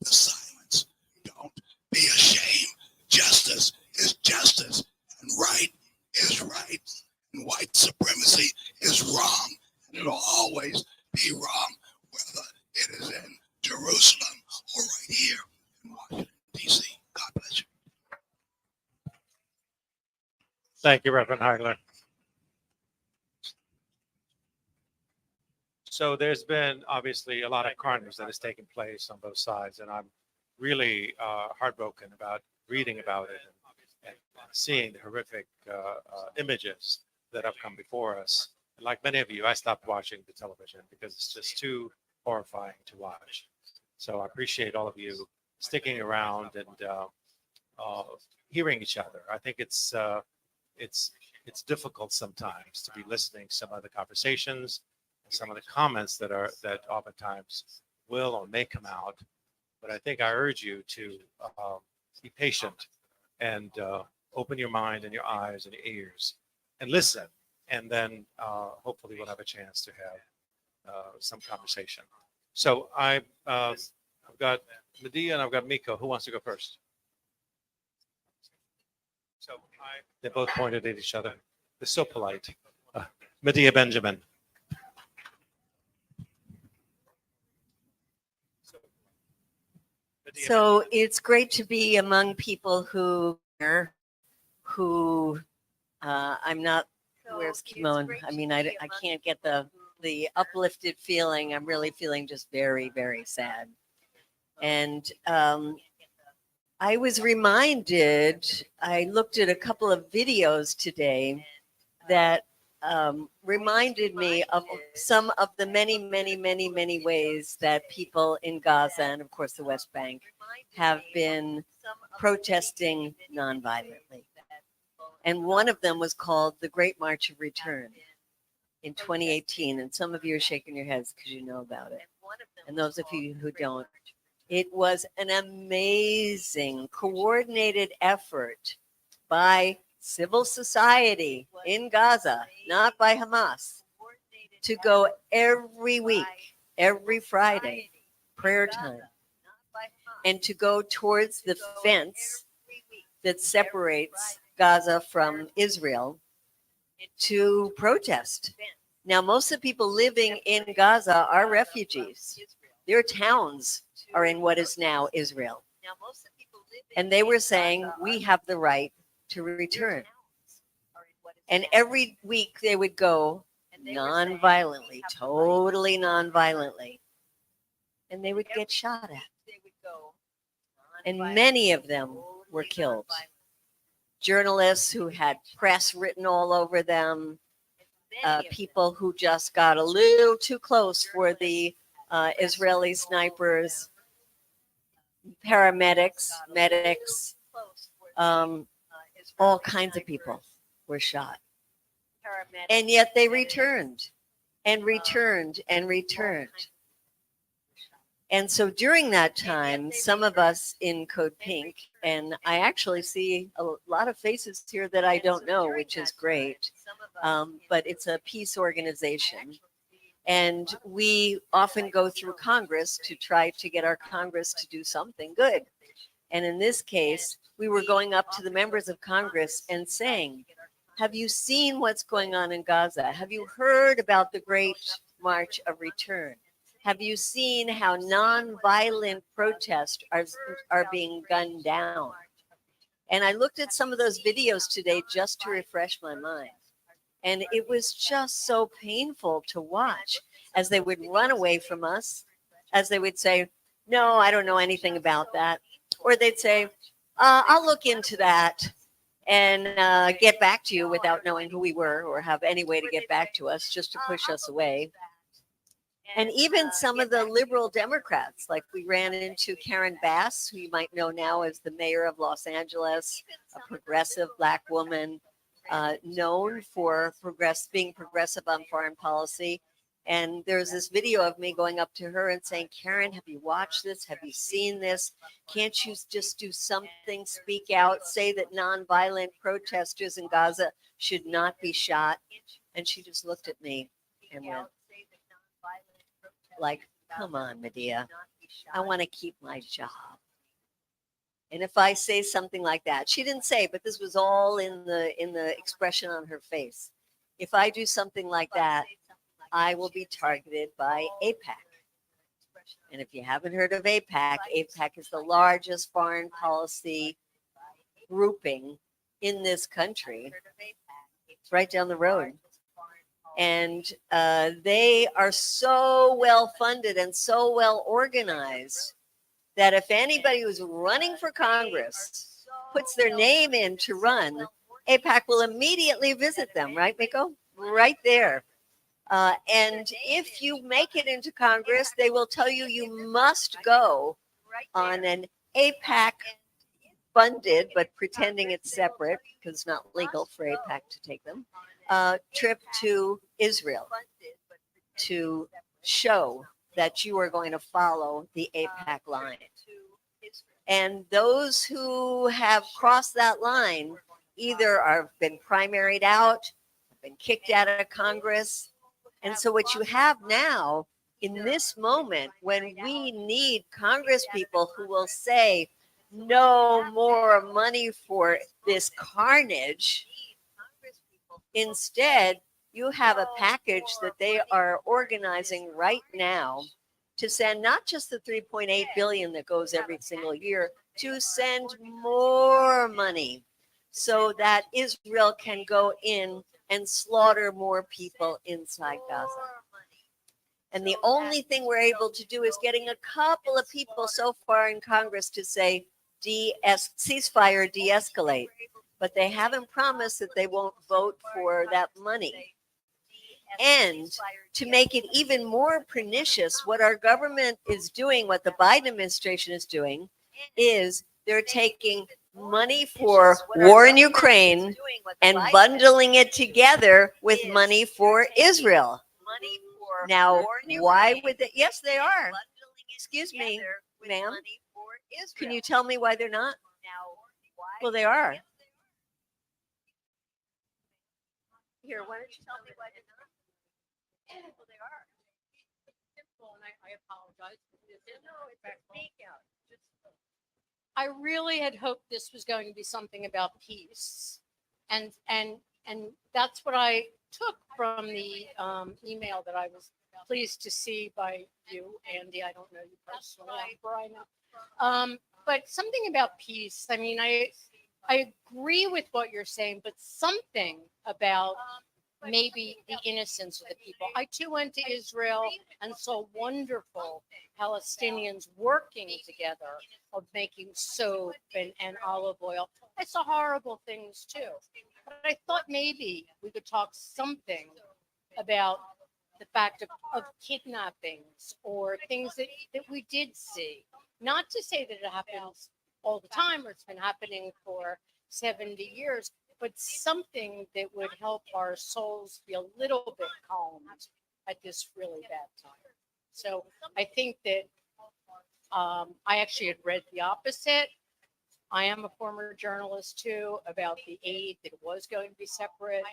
into silence. Don't be ashamed. Justice is justice, and right is right, and white supremacy is wrong, and it'll always be wrong, whether it is in Jerusalem or right here in Washington, D.C. God bless you. Thank you, Reverend Heigler. So there's been obviously a lot of carnage that has taken place on both sides, and I'm really heartbroken about reading about it and seeing the horrific images that have come before us. Like many of you, I stopped watching the television because it's just too horrifying to watch. So I appreciate all of you sticking around and hearing each other. I think it's difficult sometimes to be listening to some of the conversations and some of the comments that oftentimes will or may come out. But I think I urge you to be patient and open your mind and your eyes and your ears and listen. And then hopefully we'll have a chance to have some conversation. So I've got Medea and I've got Miko. Who wants to go first? So they both pointed at each other. They're so polite. Medea Benjamin. So it's great to be among people who I'm not. Where's Kimon? I mean, I can't get the uplifted feeling. I'm really feeling just very, very sad. And I was reminded, I looked at a couple of videos today that reminded me of some of the many, many, many, many ways that people in Gaza and, of course, the West Bank have been protesting nonviolently. And one of them was called the Great March of Return in 2018. And some of you are shaking your heads because you know about it. And those of you who don't, it was an amazing coordinated effort by civil society in Gaza, not by Hamas, to go every week, every Friday, prayer time, and to go towards the fence that separates Gaza from Israel to protest. Now, most of the people living in Gaza are refugees. Their towns are in what is now Israel. And they were saying, we have the right to return. And every week they would go non-violently, totally non-violently. And they would get shot at. And many of them were killed. Journalists who had press written all over them, people who just got a little too close for the Israeli snipers, paramedics, medics, all kinds of people were shot. And yet they returned and returned and returned. And so during that time, some of us in Code Pink, and I actually see a lot of faces here that I don't know, which is great, but it's a peace organization. And we often go through Congress to try to get our Congress to do something good. And in this case, we were going up to the members of Congress and saying, have you seen what's going on in Gaza? Have you heard about the Great March of Return? Have you seen how nonviolent protests are being gunned down? And I looked at some of those videos today just to refresh my mind. And it was just so painful to watch as they would run away from us, as they would say, no, I don't know anything about that. Or they'd say, I'll look into that and get back to you without knowing who we were or have any way to get back to us, just to push us away. And even some of the liberal Democrats, like we ran into Karen Bass, who you might know now as the mayor of Los Angeles, a progressive Black woman, known for being progressive on foreign policy. And there's this video of me going up to her and saying, Karen, have you watched this? Have you seen this? Can't you just do something, speak out, say that nonviolent protesters in Gaza should not be shot? And she just looked at me and went, like, come on, Medea, I want to keep my job. And if I say something like that, she didn't say, but this was all in the expression on her face. If I do something like that, I will be targeted by AIPAC. And if you haven't heard of AIPAC, AIPAC is the largest foreign policy grouping in this country. It's right down the road. And they are so well funded and so well organized that if anybody who's running for Congress puts their name in to run, AIPAC will immediately visit them, right, Miko? Right there. And if you make it into Congress, they will tell you you must go on an AIPAC funded, but pretending it's separate because it's not legal for AIPAC to take them, trip to Israel to show that you are going to follow the AIPAC line. And those who have crossed that line either have been primaried out, have been kicked out of Congress. And so what you have now in this moment, when we need Congress people who will say, no more money for this carnage, instead, you have a package that they are organizing right now to send not just the 3.8 billion that goes every single year, to send more money so that Israel can go in and slaughter more people inside Gaza. And the only thing we're able to do is getting a couple of people so far in Congress to say ceasefire, de-escalate. But they haven't promised that they won't vote for that money. And to make it even more pernicious, what our government is doing, what the Biden administration is doing, is they're taking money for war in Ukraine and bundling it together with money for Israel. Now, why would they? Yes, they are. Excuse me, ma'am. Can you tell me why they're not? Well, they are. Here, why don't you tell me why they're not? Well, they are. Simple, and I apologize. No, it's a sneak out. I really had hoped this was going to be something about peace, and that's what I took from the email that I was pleased to see by you, Andy. I don't know you personally, I know. But something about peace. I mean, I agree with what you're saying, but something about maybe the innocence of the people. I too went to Israel and saw wonderful Palestinians working together of making soap and olive oil. I saw horrible things too. But I thought maybe we could talk something about the fact of kidnappings or things that we did see. Not to say that it happens all the time or it's been happening for 70 years, but something that would help our souls be a little bit calmed at this really bad time. So I think that I actually had read the opposite. I am a former journalist too, about the aid that was going to be separate.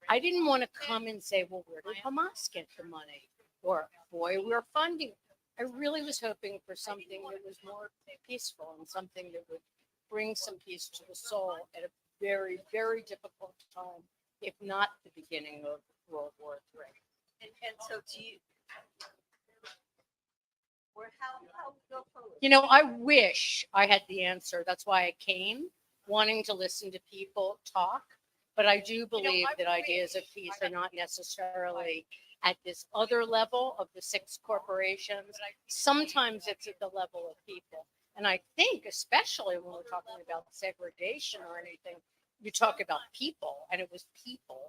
I didn't want to come and say, well, where did Hamas get the money? Or, boy, we're funding. I really was hoping for something that was more peaceful and something that would bring some peace to the soul at a very, very difficult time, if not the beginning of World War III. And so do you, or how we go forward? You know, I wish I had the answer. That's why I came, wanting to listen to people talk. But I do believe that ideas of peace are not necessarily at this other level of the six corporations. Sometimes it's at the level of people. And I think, especially when we're talking about segregation or anything, you talk about people, and it was people.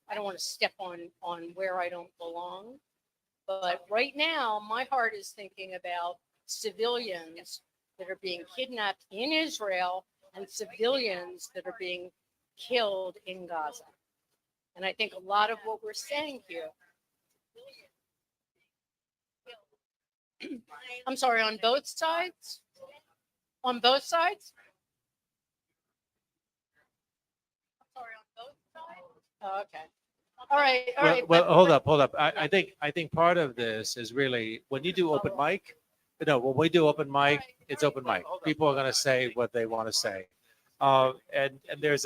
I don't want to step on where I don't belong. But right now, my heart is thinking about civilians that are being kidnapped in Israel and civilians that are being killed in Gaza. And I think a lot of what we're saying here, I'm sorry, on both sides? On both sides? I'm sorry, on both sides? Oh, okay. All right, all Well, right. well, but- hold up. I think part of this is really when you do open mic. No, when we do open mic, it's open mic. People are going to say what they want to say, and there's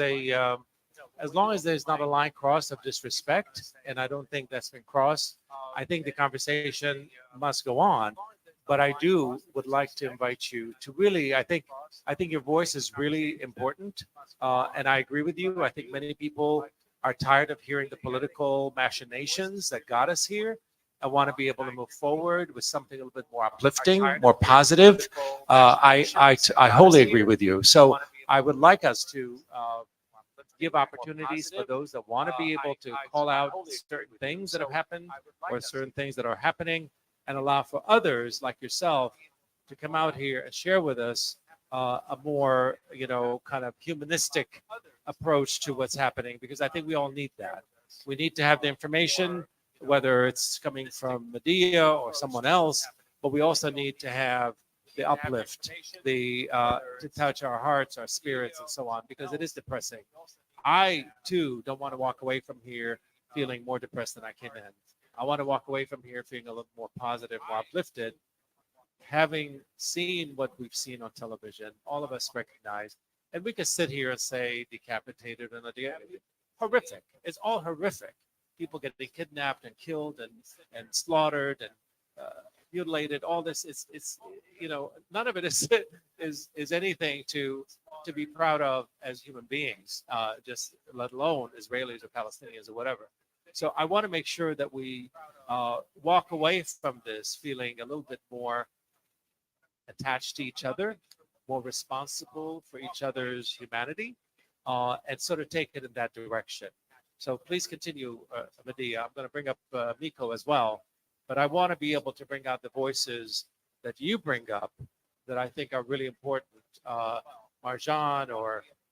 as long as there's not a line crossed of disrespect, and I don't think that's been crossed. I think the conversation must go on. But I would like to invite you to really. I think your voice is really important, and I agree with you. I think many people are tired of hearing the political machinations that got us here. I want to be able to move forward with something a little bit more uplifting, more positive. I wholly agree with you. So I would like us to give opportunities for those that want to be able to call out certain things that have happened or certain things that are happening, and allow for others like yourself to come out here and share with us a more, kind of humanistic approach to what's happening, because I think we all need that. We need to have the information, whether it's coming from Medea or someone else, but we also need to have the uplift, to touch our hearts, our spirits, and so on, because it is depressing. I too don't want to walk away from here feeling more depressed than I came in. I want to walk away from here feeling a little more positive, more uplifted. Having seen what we've seen on television, all of us recognize, and we could sit here and say decapitated and horrific. It's all horrific. People getting kidnapped and killed and slaughtered and mutilated. All this is none of it is anything to be proud of as human beings. Just let alone Israelis or Palestinians or whatever. So I want to make sure that we walk away from this feeling a little bit more attached to each other, more responsible for each other's humanity, and sort of take it in that direction. So please continue, Medea. I'm going to bring up Miko as well, but I want to be able to bring out the voices that you bring up that I think are really important. Marjan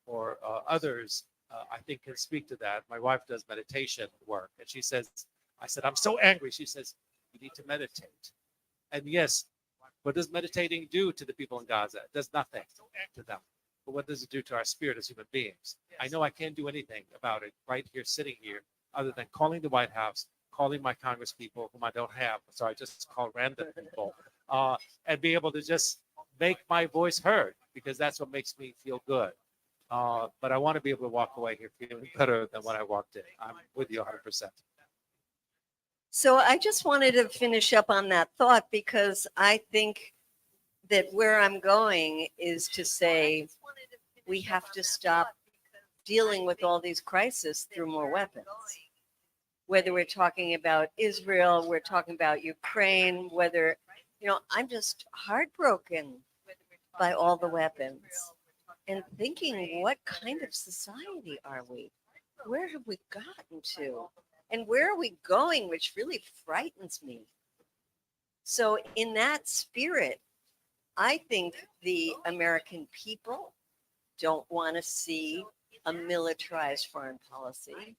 or others, I think can speak to that. My wife does meditation work, and she says, I said, I'm so angry. She says, you need to meditate. And yes, what does meditating do to the people in Gaza? It does nothing to them. But what does it do to our spirit as human beings? I know I can't do anything about it right here, sitting here, other than calling the White House, calling my Congress people, whom I don't have, so I just call random people, and be able to just make my voice heard, because that's what makes me feel good. But I want to be able to walk away here feeling better than when I walked in. I'm with you 100%. So I just wanted to finish up on that thought, because I think that where I'm going is to say we have to stop dealing with all these crises through more weapons. Whether we're talking about Israel, we're talking about Ukraine, whether, I'm just heartbroken by all the weapons and thinking, what kind of society are we? Where have we gotten to? And where are we going, which really frightens me? So, in that spirit, I think the American people don't want to see a militarized foreign policy.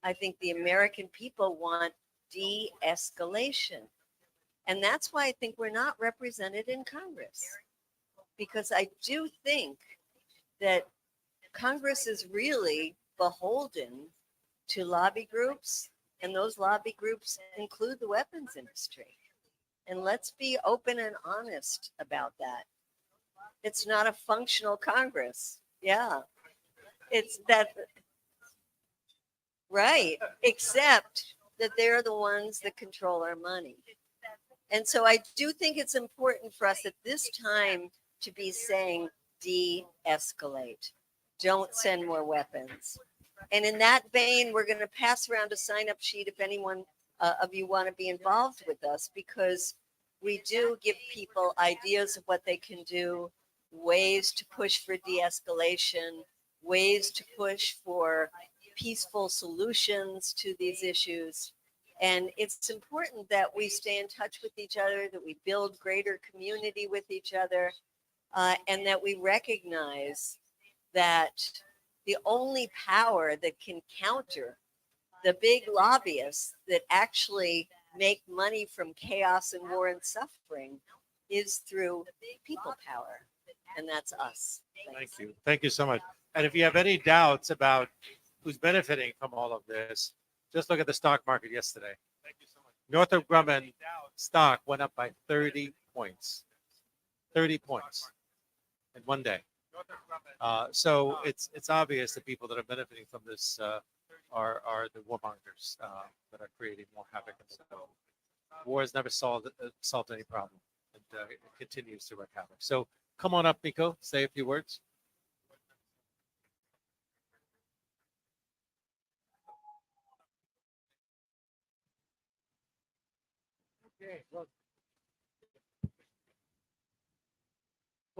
I think the American people want de escalation. And that's why I think we're not represented in Congress. Because I do think that Congress is really beholden to lobby groups, and those lobby groups include the weapons industry. And let's be open and honest about that. It's not a functional Congress. Yeah. It's that, right. Except that they're the ones that control our money. And so I do think it's important for us at this time to be saying de escalate. Don't send more weapons. And in that vein, we're going to pass around a sign up sheet if anyone of you want to be involved with us, because we do give people ideas of what they can do, ways to push for de escalation, ways to push for peaceful solutions to these issues. And it's important that we stay in touch with each other, that we build greater community with each other, and that we recognize that the only power that can counter the big lobbyists that actually make money from chaos and war and suffering is through people power. And that's us. Thank you. Thank you so much. And if you have any doubts about who's benefiting from all of this, just look at the stock market yesterday. Thank you so much. Northrop Grumman stock went up by 30 points. 30 points in one day. So it's obvious that people that are benefiting from this are the warmongers that are creating more havoc. And so war has never solved any problem, and it continues to wreak havoc. So come on up, Miko, say a few words. Okay, well,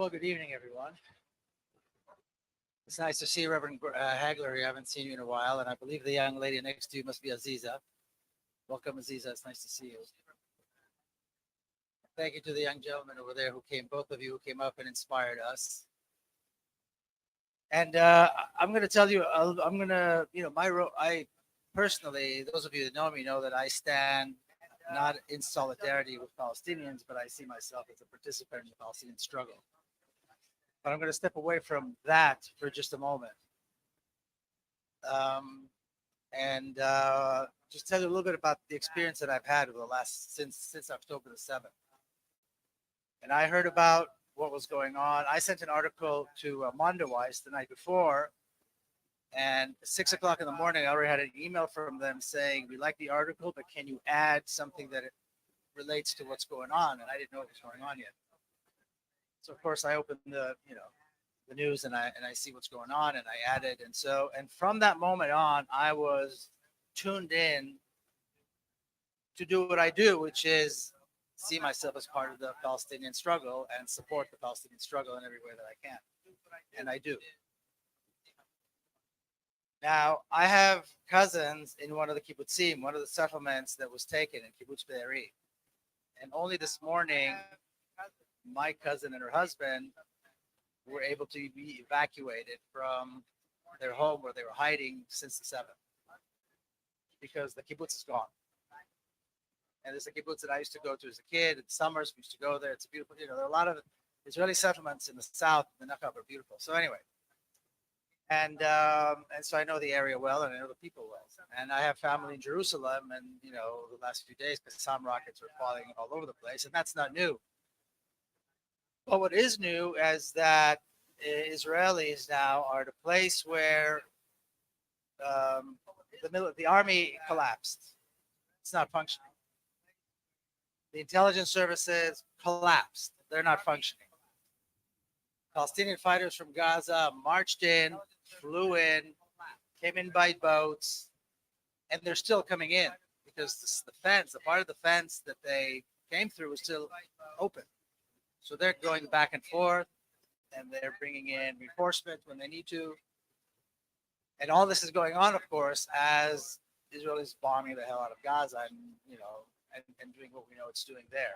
good evening, everyone. It's nice to see Reverend Hagler here. I haven't seen you in a while, and I believe the young lady next to you must be Aziza. Welcome, Aziza. It's nice to see you. Thank you to the young gentleman over there who came, both of you who came up and inspired us. And I'm going to tell you, I'm going to, I personally, those of you that know me know that I stand not in solidarity with Palestinians, but I see myself as a participant in the Palestinian struggle. But I'm going to step away from that for just a moment, and just tell you a little bit about the experience that I've had over the last since October the 7th. And I heard about what was going on. I sent an article to Mondoweiss the night before, and at 6 o'clock in the morning, I already had an email from them saying, "We like the article, but can you add something that it relates to what's going on?" And I didn't know what was going on yet. So of course I opened the news and I see what's going on, and I added, and from that moment on, I was tuned in to do what I do, which is see myself as part of the Palestinian struggle and support the Palestinian struggle in every way that I can, and I do. Now I have cousins in one of the kibbutzim, one of the settlements that was taken in Kibbutz Be'eri, and only this morning, my cousin and her husband were able to be evacuated from their home where they were hiding since the 7th, because the kibbutz is gone. And there's a kibbutz that I used to go to as a kid. In summers, we used to go there. It's a beautiful, there are a lot of Israeli settlements in the south. The Negev are beautiful. So anyway, and so I know the area well, and I know the people well. And I have family in Jerusalem, and the last few days, Qassam rockets were falling all over the place, and that's not new. But what is new is that Israelis now are at a place where the army collapsed. It's not functioning. The intelligence services collapsed. They're not functioning. Palestinian fighters from Gaza marched in, flew in, came in by boats, and they're still coming in because the fence, the part of the fence that they came through, was still open. So they're going back and forth, and they're bringing in reinforcement when they need to. And all this is going on, of course, as Israel is bombing the hell out of Gaza and, you know, and doing what we know it's doing there.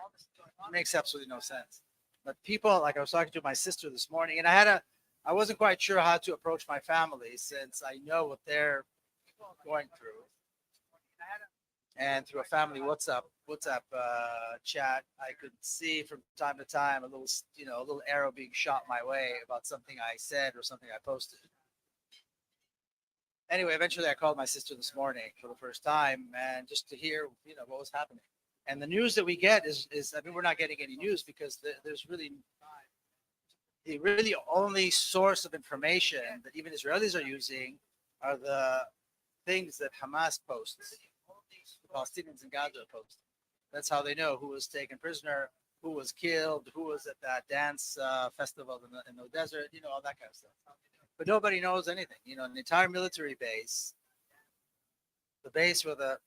It makes absolutely no sense. But people, like I was talking to my sister this morning, and I wasn't quite sure how to approach my family since I know what they're going through. And through a family WhatsApp chat, I could see from time to time a little, you know, a little arrow being shot my way about something I said or something I posted. Anyway, eventually I called my sister this morning for the first time, and just to hear, you know, what was happening. And the news that we get is I mean, we're not getting any news because there's really the really only source of information that even Israelis are using are the things that Hamas posts, the Palestinians in Gaza post. That's how they know who was taken prisoner, who was killed, who was at that dance festival in the desert, you know, all that kind of stuff. But nobody knows anything. You know, an entire military base, the base where the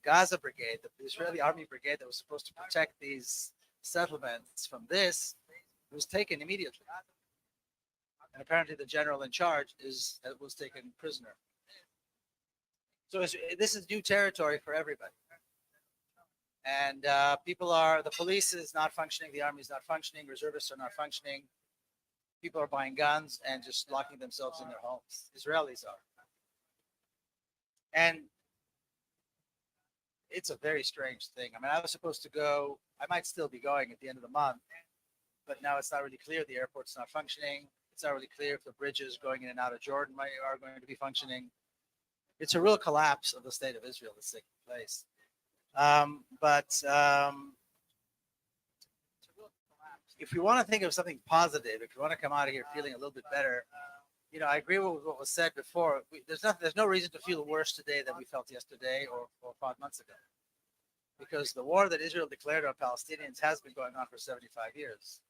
Gaza brigade, the Israeli army brigade that was supposed to protect these settlements from this, was taken immediately. And apparently the general in charge was taken prisoner. So this is new territory for everybody. And the police is not functioning, the army is not functioning, reservists are not functioning. People are buying guns and just locking themselves in their homes. Israelis are. And it's a very strange thing. I mean, I was supposed to go, I might still be going at the end of the month, but now it's not really clear. The airport's not functioning. It's not really clear if the bridges going in and out of Jordan are going to be functioning. It's a real collapse of the state of Israel that's taking place. If you want to think of something positive, if you want to come out of here feeling a little bit better, you know, I agree with what was said before. There's no reason to feel worse today than we felt yesterday or 5 months ago, because the war that Israel declared on Palestinians has been going on for 75 years.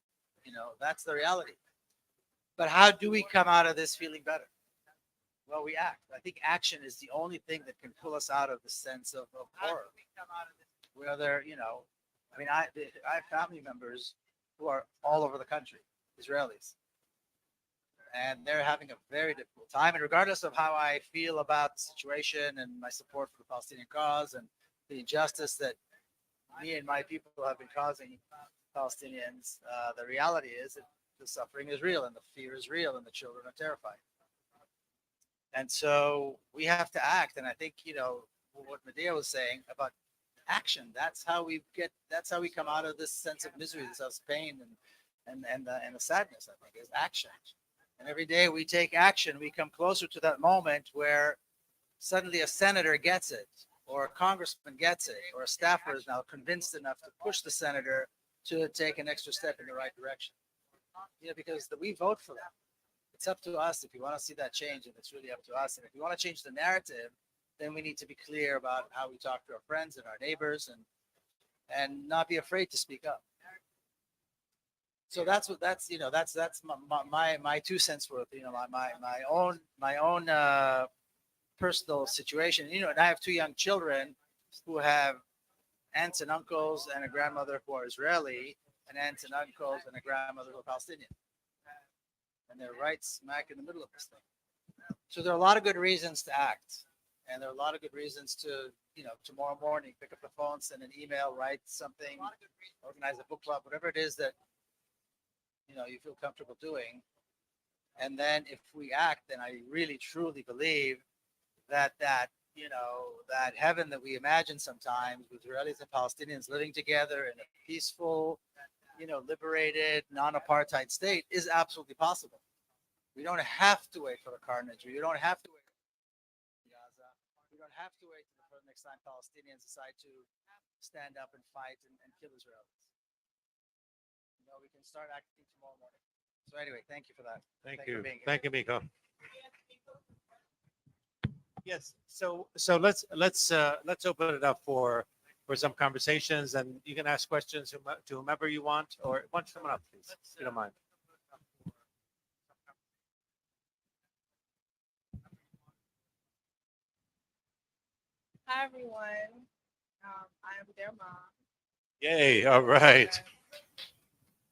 You know, that's the reality. But how do we come out of this feeling better? Well, we act. I think action is the only thing that can pull us out of the sense of horror. Whether, you know, I mean, I have family members who are all over the country, Israelis, and they're having a very difficult time. And regardless of how I feel about the situation and my support for the Palestinian cause and the injustice that me and my people have been causing Palestinians, the reality is that the suffering is real and the fear is real and the children are terrified. And so we have to act. And I think, you know, what Medea was saying about action, that's how we come out of this sense of misery, this sense of pain and the sadness, I think, is action. And every day we take action, we come closer to that moment where suddenly a senator gets it, or a congressman gets it, or a staffer is now convinced enough to push the senator to take an extra step in the right direction. You know, because we vote for them. It's up to us if we want to see that change, and it's really up to us. And if we want to change the narrative, then we need to be clear about how we talk to our friends and our neighbors, and not be afraid to speak up. So that's my 2 cents worth. You know, my own personal situation. You know, and I have 2 young children who have aunts and uncles and a grandmother who are Israeli, and aunts and uncles and a grandmother who are Palestinian. And they're right smack in the middle of this thing. So there are a lot of good reasons to act. And there are a lot of good reasons to, you know, tomorrow morning, pick up the phone, send an email, write something, organize a book club, whatever it is that, you know, you feel comfortable doing. And then if we act, then I really, truly believe that you know, that heaven that we imagine sometimes with Israelis and Palestinians living together in a peaceful, you know, liberated, non-apartheid state is absolutely possible. We don't have to wait for the carnage. We don't have to wait for Gaza. We don't have to wait for the next time Palestinians decide to stand up and fight and kill Israelis. You know, we can start acting tomorrow morning. So anyway, thank you for that. Thank you you. for being here. Thank you, Miko. Yes. So let's open it up for some conversations, and you can ask questions to whomever you want, or why don't you come on up, please, if you don't mind. Hi, everyone. I am their mom. Yay! All right.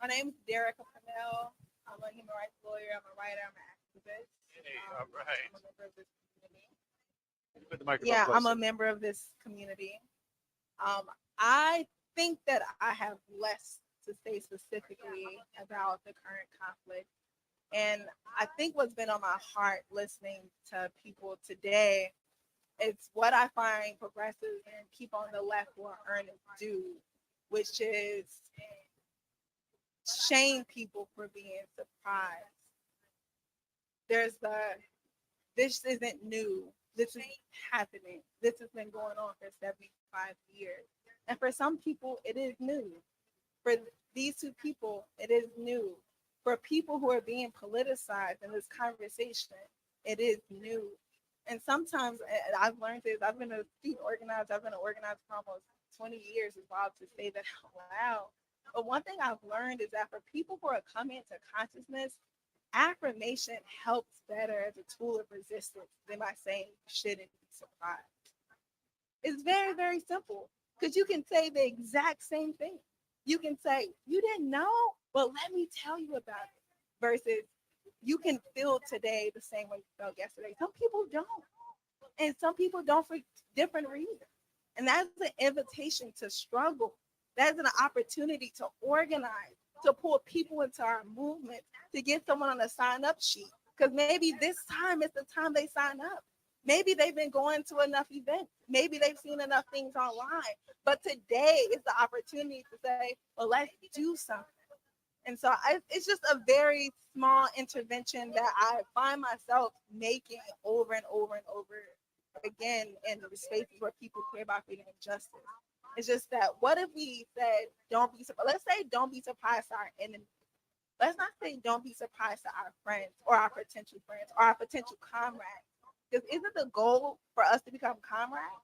My name is Derek Peled. I'm a human rights lawyer. I'm a writer. I'm an activist. Yay, all right. I'm a member of this community. Put the microphone Yeah, I'm closer. a member of this community. I think that I have less to say specifically about the current conflict. And I think what's been on my heart listening to people today, it's what I find progressives and people on the left will earn and do, which is shame people for being surprised. There's the this isn't new. This is happening. This has been going on for 75 years. And for some people, it is new. For these two people, it is new. For people who are being politicized in this conversation, it is new. And sometimes I've learned this. I've been a student organizer. I've been an organizer for almost 20 years. It's wild to say that out loud. But one thing I've learned is that for people who are coming to consciousness, affirmation helps better as a tool of resistance than by saying you shouldn't be surprised. It's very, very simple because you can say the exact same thing. You can say, you didn't know, but let me tell you about it. Versus you can feel today the same way you felt yesterday. Some people don't. And some people don't for different reasons. And that's an invitation to struggle. That's an opportunity to organize, to pull people into our movement, to get someone on a sign up sheet. Because maybe this time is the time they sign up. Maybe they've been going to enough events. Maybe they've seen enough things online. But today is the opportunity to say, well, let's do something. And so it's just a very small intervention that I find myself making over and over and over again in the spaces where people care about freedom and justice. It's just that what if we said, don't be surprised? Let's say, don't be surprised to our enemy. Let's not say, don't be surprised to our friends or our potential friends or our potential comrades. Because isn't the goal for us to become comrades?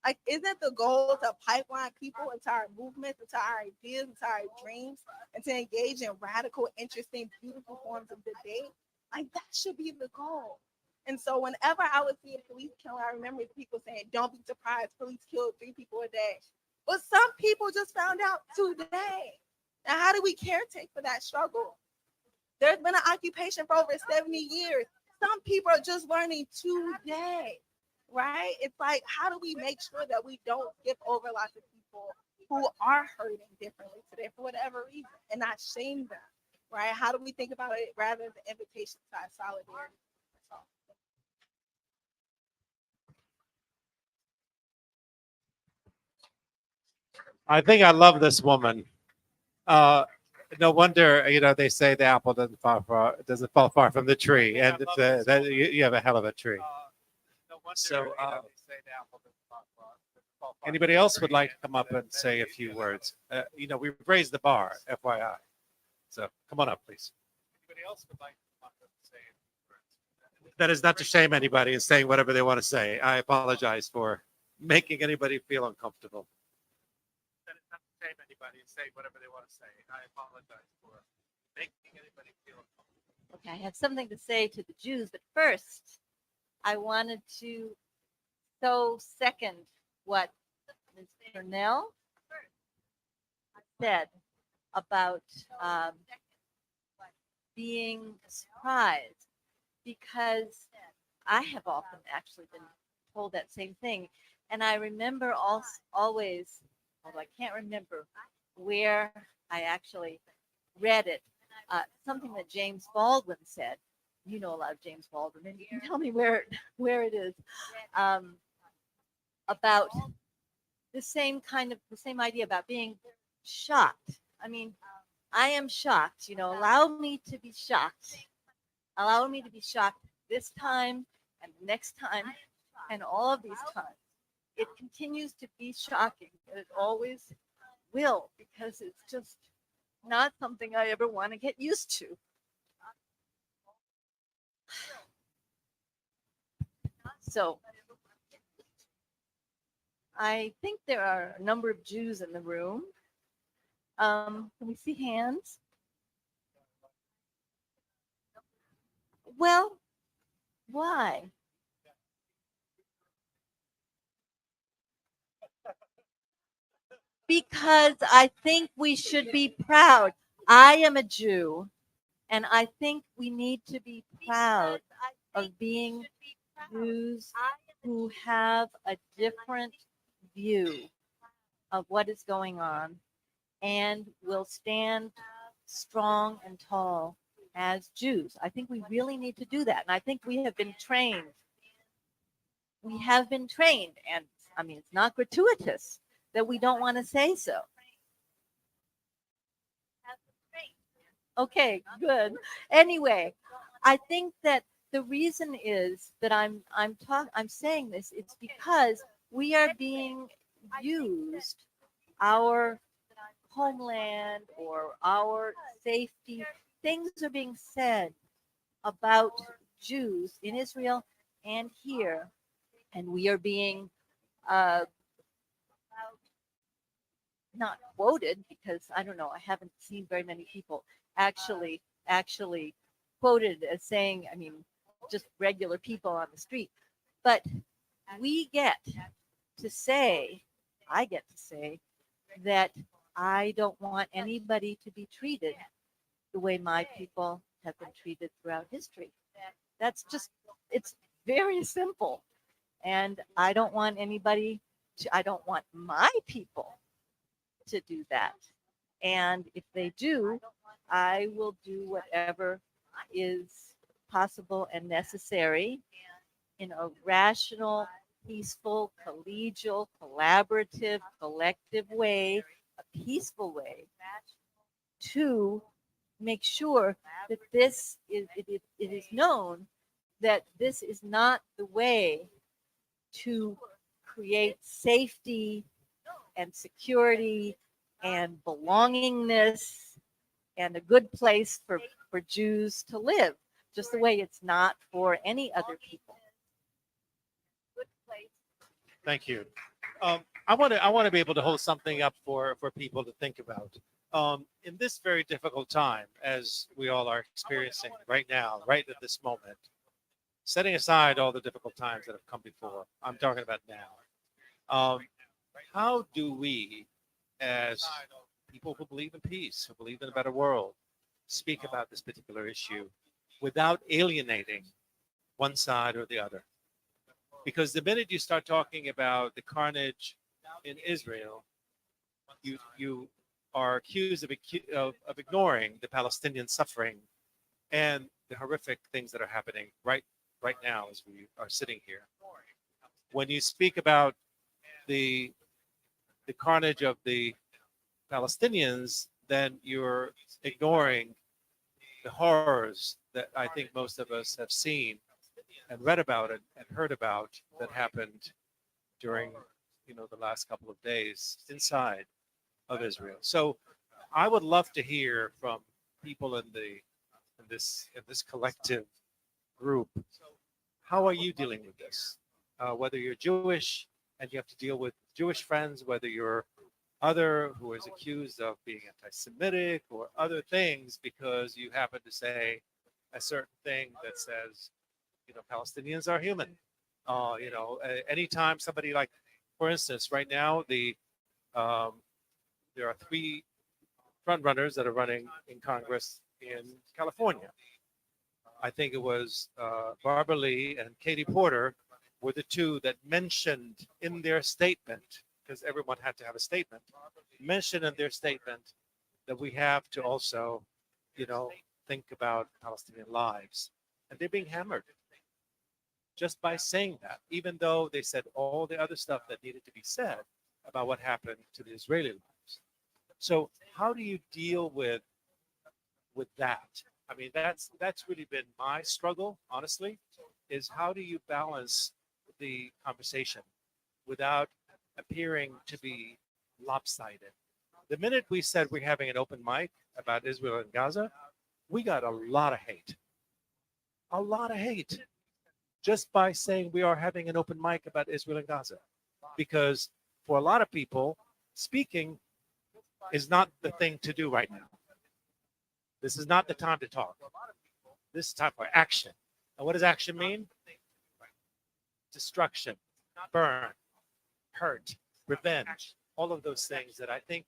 Like, isn't the goal to pipeline people into our movements, into our ideas, into our dreams, and to engage in radical, interesting, beautiful forms of debate? Like, that should be the goal. And so whenever I would see a police killing, I remember people saying, don't be surprised, police killed 3 people a day. But some people just found out today. Now, how do we caretake for that struggle? There's been an occupation for over 70 years. Some people are just learning today, right? It's like, how do we make sure that we don't skip over lots of people who are hurting differently today for whatever reason and not shame them, right? How do we think about it rather than the invitation to our solidarity? I think I love this woman. No wonder, they say the apple doesn't fall far from the tree, and you have a hell of a tree. So, anybody else would like to come up and say a few words? We've raised the bar, FYI. So come on up, please. Anybody else would like to come up and say a few words? That is not to shame anybody in saying whatever they want to say. I apologize for making anybody feel uncomfortable. That is not to shame anybody and say whatever they want to say. I apologize for making anybody feel uncomfortable. Okay, I have something to say to the Jews, but first, I wanted to second what Ms. Purnell said about being surprised, because I have often actually been told that same thing. And I remember always, although I can't remember where I actually read it, something that James Baldwin said. You know a lot of James Baldwin, and you can tell me where it is, about the same idea about being shocked. I mean, I am shocked. Allow me to be shocked. Allow me to be shocked this time and next time and all of these times. It continues to be shocking, and it always will, because it's just not something I ever want to get used to. So I think there are a number of Jews in the room. Can we see hands? Well, why? Because I think we should be proud. I am a Jew, and I think we need to be proud of being Jews who have a different view of what is going on and will stand strong and tall as Jews. I think we really need to do that. And I think we have been trained. We have been trained. And I mean, it's not gratuitous that we don't want to say so. Okay, good. Anyway, I think that the reason is that I'm saying this, it's because we are being used, our homeland or our safety, things are being said about Jews in Israel and here, and we are being not quoted, because I don't know, I haven't seen very many people actually quoted as saying, I mean, just regular people on the street. But we get to say, I get to say that I don't want anybody to be treated the way my people have been treated throughout history. That's just, it's very simple. And I don't want anybody to, I don't want my people to do that. And if they do, I will do whatever is possible and necessary in a rational, peaceful, collegial, collaborative, collective way, a peaceful way, to make sure that this is it is known that this is not the way to create safety and security and belongingness and a good place for Jews to live, just the way it's not for any other people. Thank you. I want to be able to hold something up for people to think about. In this very difficult time, as we all are experiencing right now, right at this moment, setting aside all the difficult times that have come before, I'm talking about now. How do we, as people who believe in peace, who believe in a better world, speak about this particular issue without alienating one side or the other? Because the minute you start talking about the carnage in Israel, you are accused of ignoring the Palestinian suffering and the horrific things that are happening right now as we are sitting here. When you speak about the carnage of the Palestinians, then you're ignoring the horrors that I think most of us have seen and read about it and heard about that happened during the last couple of days inside of Israel. So I would love to hear from people in this collective group. How are you dealing with this? Whether you're Jewish and you have to deal with Jewish friends, whether you're other who is accused of being anti-Semitic or other things because you happen to say a certain thing that says, Palestinians are human. Anytime somebody, like, for instance, right now there are 3 front runners that are running in Congress in California. I think it was Barbara Lee and Katie Porter were the 2 that mentioned in their statement, because everyone had to have a statement, mentioned in their statement that we have to also, think about Palestinian lives. And they're being hammered just by saying that, even though they said all the other stuff that needed to be said about what happened to the Israeli lives. So how do you deal with that? I mean, that's really been my struggle, honestly, is how do you balance the conversation without appearing to be lopsided? The minute we said we're having an open mic about Israel and Gaza, we got a lot of hate. A lot of hate. Just by saying we are having an open mic about Israel and Gaza. Because for a lot of people, speaking is not the thing to do right now. This is not the time to talk. This is time for action. And what does action mean? Destruction, burn, hurt, revenge, all of those things that I think,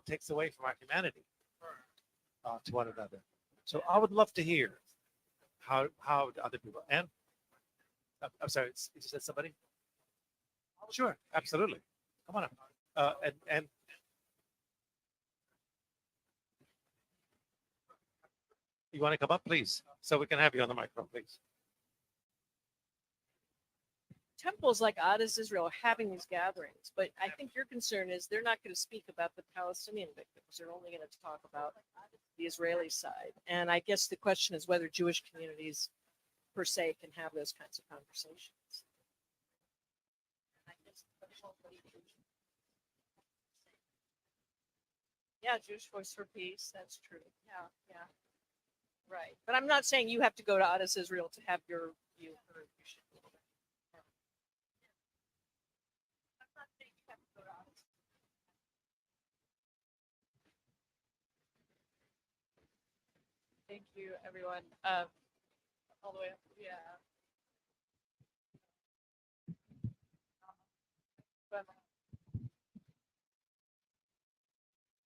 takes away from our humanity to one another. So I would love to hear how other people, and I'm sorry, you just said somebody? Sure, absolutely. Come on up. And you want to come up, please, so we can have you on the microphone, please. Temples like Adas Israel are having these gatherings, but I think your concern is they're not going to speak about the Palestinian victims. They're only going to talk about the Israeli side. And I guess the question is whether Jewish communities per se can have those kinds of conversations. Yeah, Jewish Voice for Peace. That's true. Yeah, yeah. Right. But I'm not saying you have to go to Adas Israel to have your view heard. You should. I'm not saying you have to go to Adas. Thank you, everyone. All the way up. Yeah.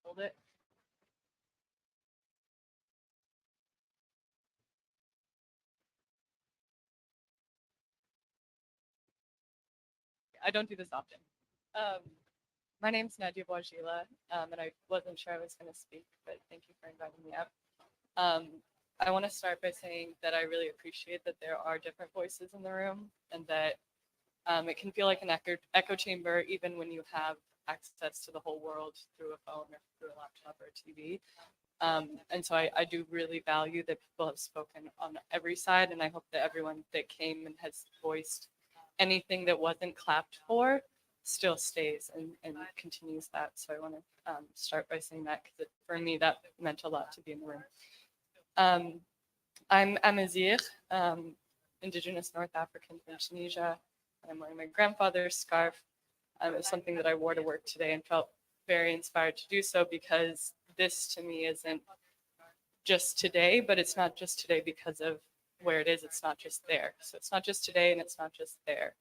Hold it. I don't do this often. My name's Medea Benjamin, and I wasn't sure I was going to speak, but thank you for inviting me up. I want to start by saying that I really appreciate that there are different voices in the room, and that it can feel like an echo chamber even when you have access to the whole world through a phone or through a laptop or a TV. And so I do really value that people have spoken on every side, and I hope that everyone that came and has voiced anything that wasn't clapped for still stays and continues that. So I want to start by saying that because for me that meant a lot to be in the room. I'm Amazigh, Indigenous North African from Tunisia. I'm wearing my grandfather's scarf. It was something that I wore to work today and felt very inspired to do so because this to me isn't just today, but it's not just today because of where it is. It's not just there. So it's not just today and it's not just there.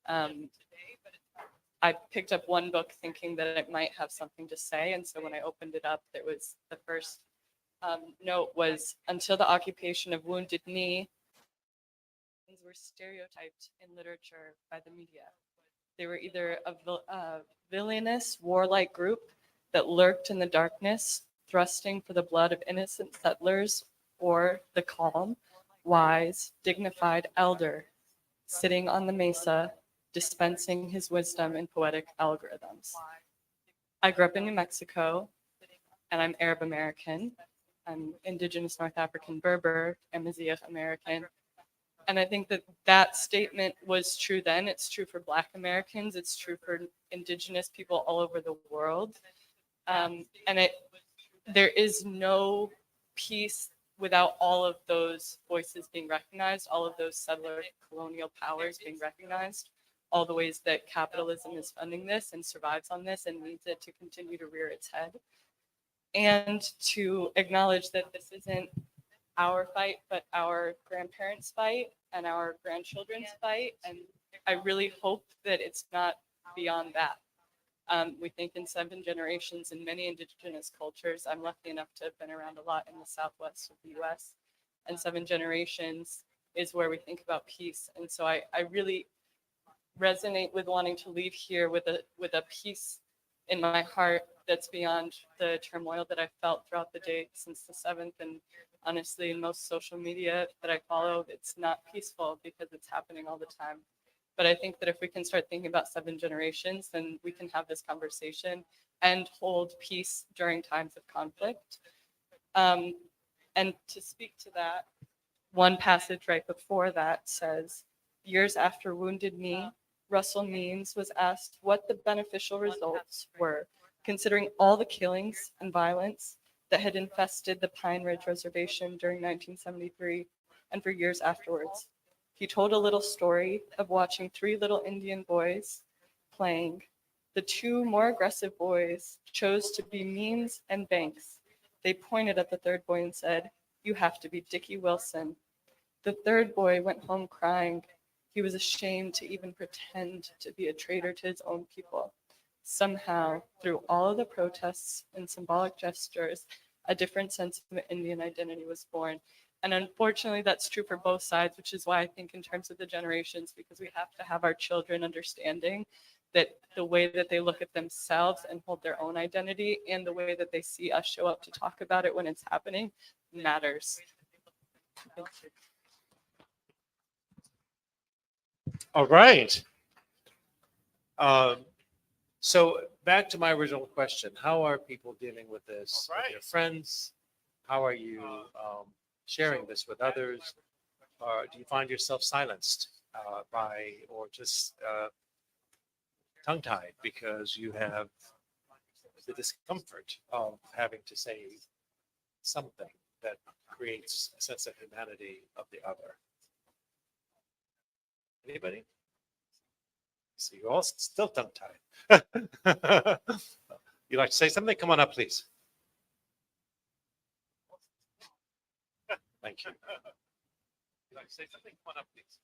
I picked up one book thinking that it might have something to say. And so when I opened it up, there was the first note was, until the occupation of Wounded Knee, were stereotyped in literature by the media. They were either a villainous, warlike group that lurked in the darkness, thrusting for the blood of innocent settlers, or the calm, wise, dignified elder, sitting on the mesa, dispensing his wisdom in poetic algorithms. I grew up in New Mexico, and I'm Arab American. I'm Indigenous North African Berber, Amazigh American. And I think that that statement was true then. It's true for Black Americans. It's true for Indigenous people all over the world. There is no peace without all of those voices being recognized, all of those settler colonial powers being recognized, all the ways that capitalism is funding this and survives on this and needs it to continue to rear its head. And to acknowledge that this isn't our fight, but our grandparents' fight and our grandchildren's fight. And I really hope that it's not beyond that. We think in 7 generations in many Indigenous cultures. I'm lucky enough to have been around a lot in the Southwest of the US, and 7 generations is where we think about peace. And so I really resonate with wanting to leave here with a peace in my heart that's beyond the turmoil that I felt throughout the day since the 7th. And honestly, in most social media that I follow, it's not peaceful because it's happening all the time. But I think that if we can start thinking about 7 generations, then we can have this conversation and hold peace during times of conflict. And to speak to that, one passage right before that says, years after Wounded Knee, Russell Means was asked what the beneficial results were, considering all the killings and violence that had infested the Pine Ridge Reservation during 1973 and for years afterwards. He told a little story of watching 3 little Indian boys playing. The 2 more aggressive boys chose to be Means and Banks. They pointed at the 3rd boy and said, "You have to be Dickie Wilson." The 3rd boy went home crying. He was ashamed to even pretend to be a traitor to his own people. Somehow, through all of the protests and symbolic gestures, a different sense of Indian identity was born. And unfortunately, that's true for both sides, which is why I think in terms of the generations, because we have to have our children understanding that the way that they look at themselves and hold their own identity and the way that they see us show up to talk about it when it's happening matters. Thank you. All right. So back to my original question: how are people dealing with this with their friends? How are you sharing this with others? Or do you find yourself silenced by, or just tongue-tied because you have the discomfort of having to say something that creates a sense of humanity of the other? Anybody? So you all still tongue-tied. You like to say something? Come on up, please. Thank you. You like to say something? Come on up, please.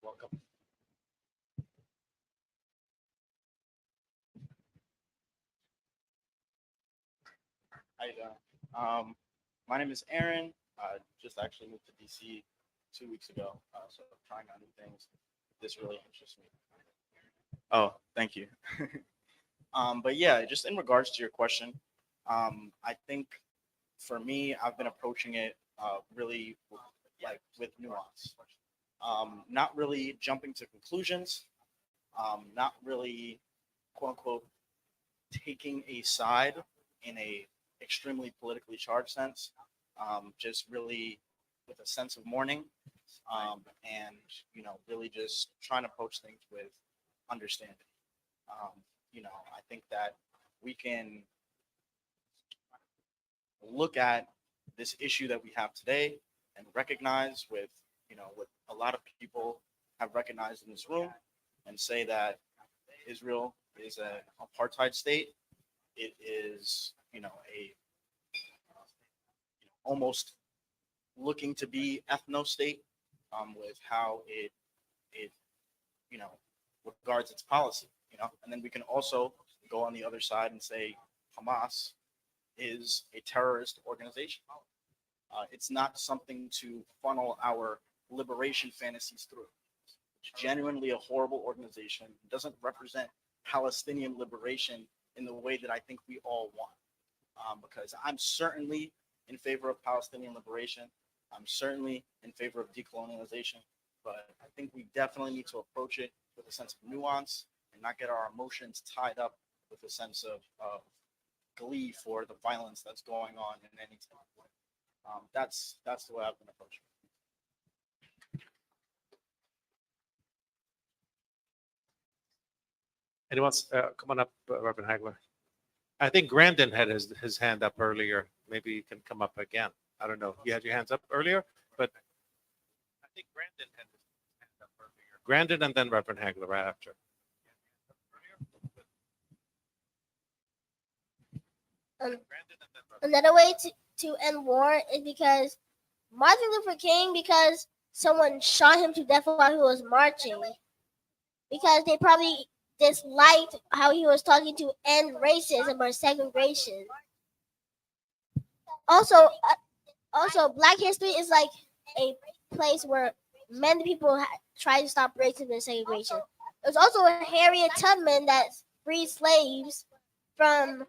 Welcome. How you doing? My name is Aaron. Just actually moved to DC 2 weeks ago, so I'm trying out new things. This really interests me. Oh, thank you. But yeah, just in regards to your question, I think for me, I've been approaching it really like with nuance. Not really jumping to conclusions. Not really, quote unquote, taking a side in a extremely politically charged sense. Just really with a sense of mourning, and really just trying to approach things with understanding. I think that we can look at this issue that we have today and recognize with what a lot of people have recognized in this room, and say that Israel is an apartheid state. It is a almost looking to be ethno state, with how it regards its policy. And then we can also go on the other side and say Hamas is a terrorist organization. It's not something to funnel our liberation fantasies through. It's genuinely a horrible organization. It doesn't represent Palestinian liberation in the way that I think we all want. Because I'm certainly in favor of Palestinian liberation. I'm certainly in favor of decolonialization. But I think we definitely need to approach it with a sense of nuance and not get our emotions tied up with a sense of glee for the violence that's going on in any time. That's the way I've been approaching it. Anyone else? Come on up, Reverend Hagler. I think Grandin had his hand up earlier. Maybe you can come up again. I don't know. You had your hands up earlier, but I think Grandin had his hand up earlier. Grandin and then Reverend Hagler right after. Another way to end war is because Martin Luther King, because someone shot him to death while he was marching, because they probably disliked how he was talking to end racism or segregation. Also, Black history is like a place where many people try to stop racism and segregation. There's also Harriet Tubman that freed slaves from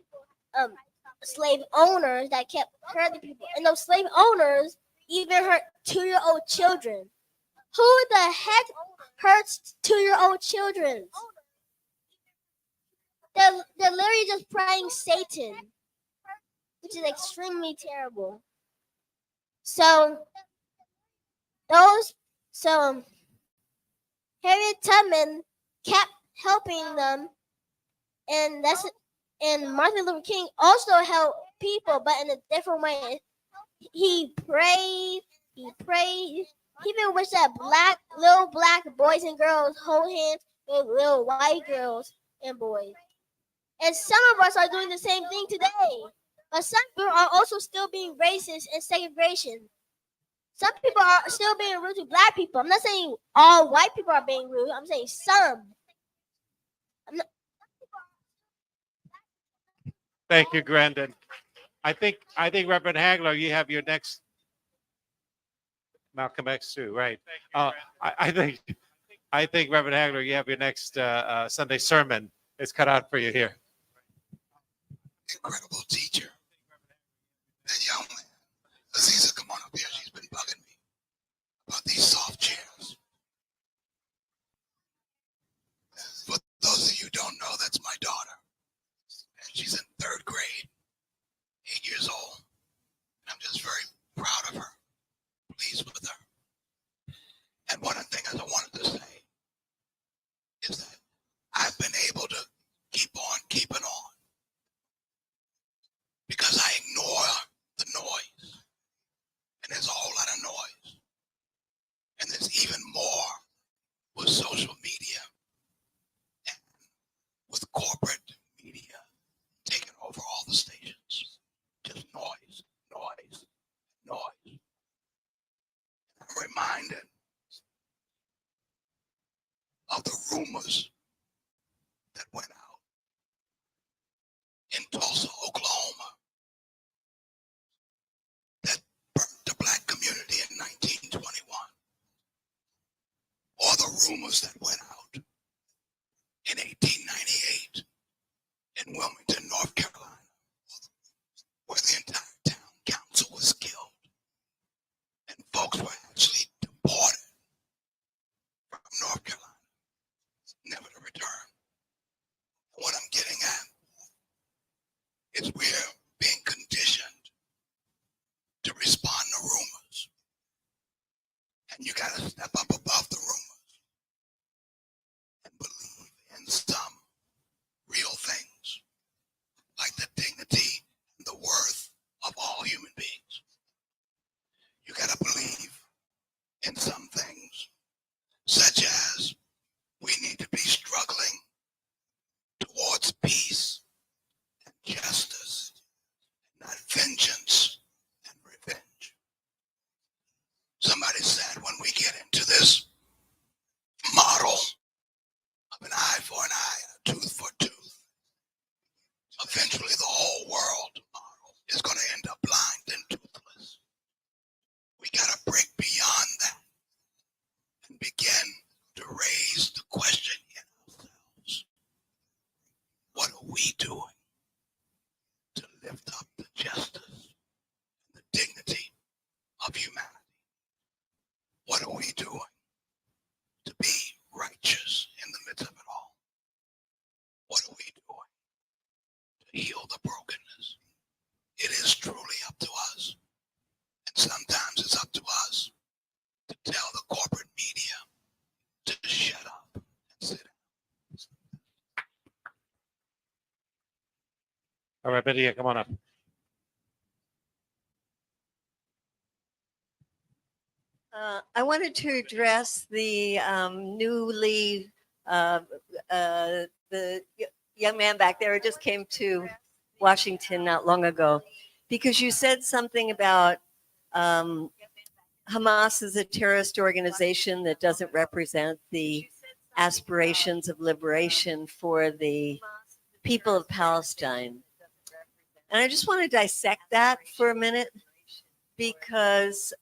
slave owners that kept hurting people, and those slave owners even hurt 2-year-old children. Who the heck hurts 2-year-old children? They're literally just praying Satan, which is extremely terrible. So Harriet Tubman kept helping them, and Martin Luther King also helped people, but in a different way. He prayed. He even wished that little black boys and girls hold hands with little white girls and boys. And some of us are doing the same thing today. But some people are also still being racist and segregation. Some people are still being rude to black people. I'm not saying all white people are being rude. I'm saying some. Thank you, Grandin. I think Reverend Hagler, you have your next Malcolm X too, right? I think Reverend Hagler, you have your next Sunday sermon. It's cut out for you here. Incredible teacher. That young man. Aziza, come on up here. She's been bugging me about these soft chairs. For those of you who don't know, that's my daughter. And she's in 3rd grade, 8 years old. And I'm just very proud of her, pleased with her. And one of the things I wanted to say is that I've been able to keep on keeping on because I ignore the noise. And there's a whole lot of noise. And there's even more with social media and with corporate media taking over all the stations. Just noise, noise, noise. I'm reminded of the rumors that went out in Tulsa, Oklahoma, that burnt the black community in 1921. Or the rumors that went out in 1898 in Wilmington, North Carolina, where the entire town council was killed and folks were actually deported from North Carolina, never to return. What I'm getting at is we're being conditioned to respond to rumors. And you got to step up above the rumors and believe in some real things, like the dignity and the worth of all human beings. You got to believe in some things, such as we need to be struggling towards peace and justice, not vengeance and revenge. Somebody said when we get into this model of an eye for an eye and a tooth for a tooth, eventually the whole world is going to end up blind and toothless. We got to break beyond that and begin to raise the question in ourselves. What are we doing to lift up the justice and the dignity of humanity? What are we doing to be righteous in the midst of it all? What are we doing to heal the brokenness? It is truly up to us. And sometimes it's up to us to tell the corporate media to shut up and sit down. All right, Medea, come on up. I wanted to address the the young man back there who just came to Washington not long ago, because you said something about Hamas is a terrorist organization that doesn't represent the aspirations of liberation for the people of Palestine. And I just want to dissect that for a minute, because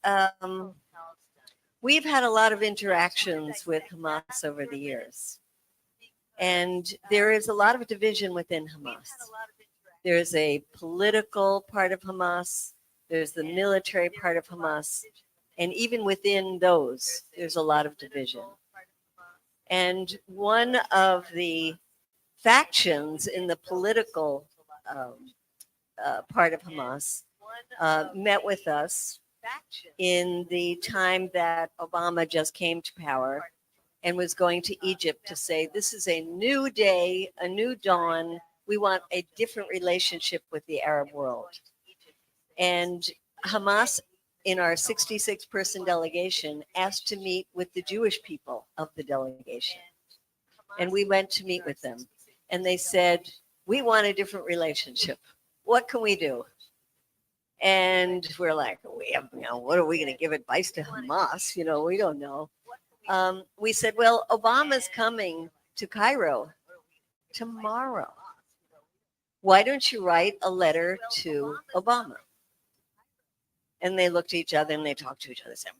we've had a lot of interactions with Hamas over the years. And there is a lot of division within Hamas. There's a political part of Hamas, there's the military part of Hamas, and even within those, there's a lot of division. And one of the factions in the political part of Hamas met with us in the time that Obama just came to power and was going to Egypt to say, this is a new day, a new dawn. We want a different relationship with the Arab world. And Hamas, in our 66-person delegation, asked to meet with the Jewish people of the delegation. And we went to meet with them. And they said, we want a different relationship. What can we do? And we're like, what are we going to give advice to Hamas? We don't know. We said, well, Obama's coming to Cairo tomorrow. why don't you write a letter to Obama? And they looked at each other and they talked to each other. Said,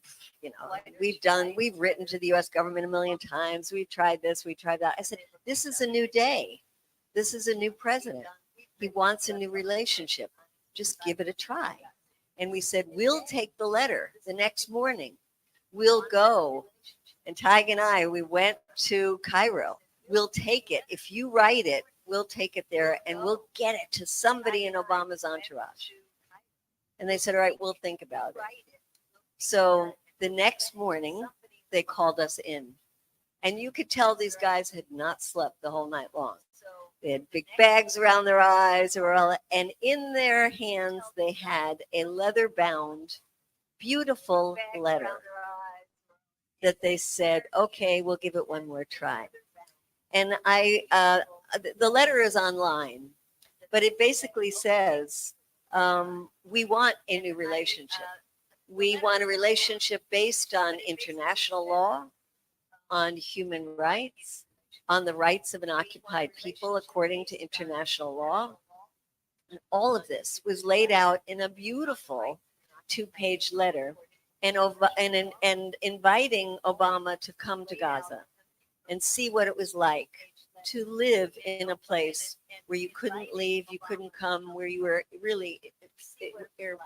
you know, we've written to the US government a million times. We've tried this, we tried that. I said, this is a new day. This is a new president. He wants a new relationship. Just give it a try. And we said, we'll take the letter the next morning. We'll go. And Tig and I, we went to Cairo. We'll take it. If you write it, we'll take it there and we'll get it to somebody in Obama's entourage. And they said, all right, we'll think about it. So the next morning, they called us in. And you could tell these guys had not slept the whole night long. They had big bags around their eyes, and in their hands, they had a leather-bound, beautiful letter that they said, okay, we'll give it one more try. And the letter is online, but it basically says, we want a new relationship. We want a relationship based on international law, on human rights, on the rights of an occupied people according to international law. And all of this was laid out in a beautiful 2-page letter and inviting Obama to come to Gaza and see what it was like to live in a place where you couldn't leave, you couldn't come, where you were really,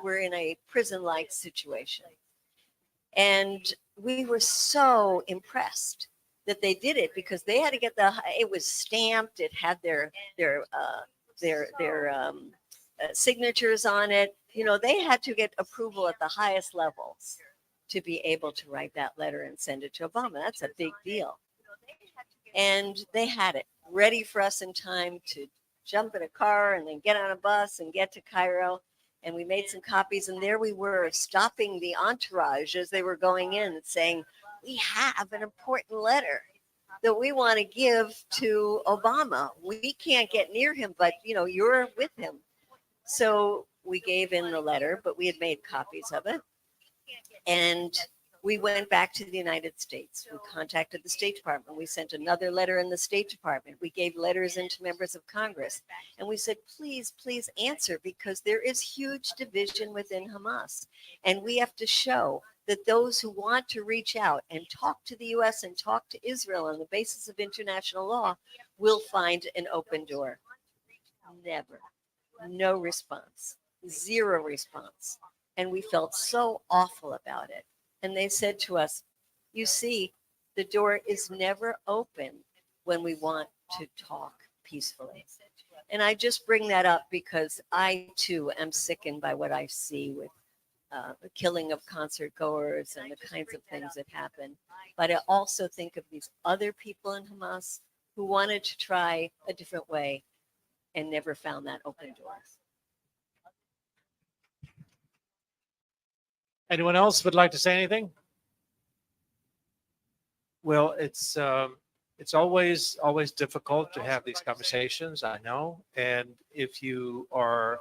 we're in a prison-like situation. And we were so impressed that they did it because they had to get it was stamped, it had their signatures on it. You know, they had to get approval at the highest levels to be able to write that letter and send it to Obama. That's a big deal. And they had it ready for us in time to jump in a car and then get on a bus and get to Cairo. And we made some copies, and there we were stopping the entourage as they were going in and saying, we have an important letter that we want to give to Obama. We can't get near him, but you know, you're with him. So we gave in the letter, but we had made copies of it. And we went back to the United States. We contacted the State Department. We sent another letter in the State Department. We gave letters into members of Congress. And we said, please, please answer, because there is huge division within Hamas. And we have to show that those who want to reach out and talk to the U.S. and talk to Israel on the basis of international law will find an open door. Never. No response. Zero response. And we felt so awful about it. And they said to us, you see, the door is never open when we want to talk peacefully. And I just bring that up because I, too, am sickened by what I see with the killing of concert goers and the kinds of things that happen. But I also think of these other people in Hamas who wanted to try a different way and never found that open door. Anyone else would like to say anything? Well, it's always difficult to have these conversations, I know. And if you are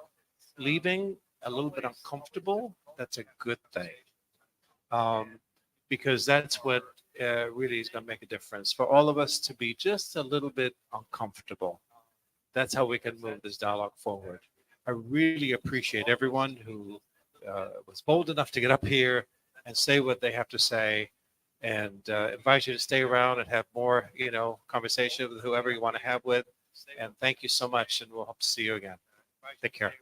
leaving a little bit uncomfortable, that's a good thing. Because that's what really is going to make a difference for all of us to be just a little bit uncomfortable. That's how we can move this dialogue forward. I really appreciate everyone who was bold enough to get up here and say what they have to say, and invite you to stay around and have more, conversation with whoever you want to have with. And thank you so much, and we'll hope to see you again. Take care.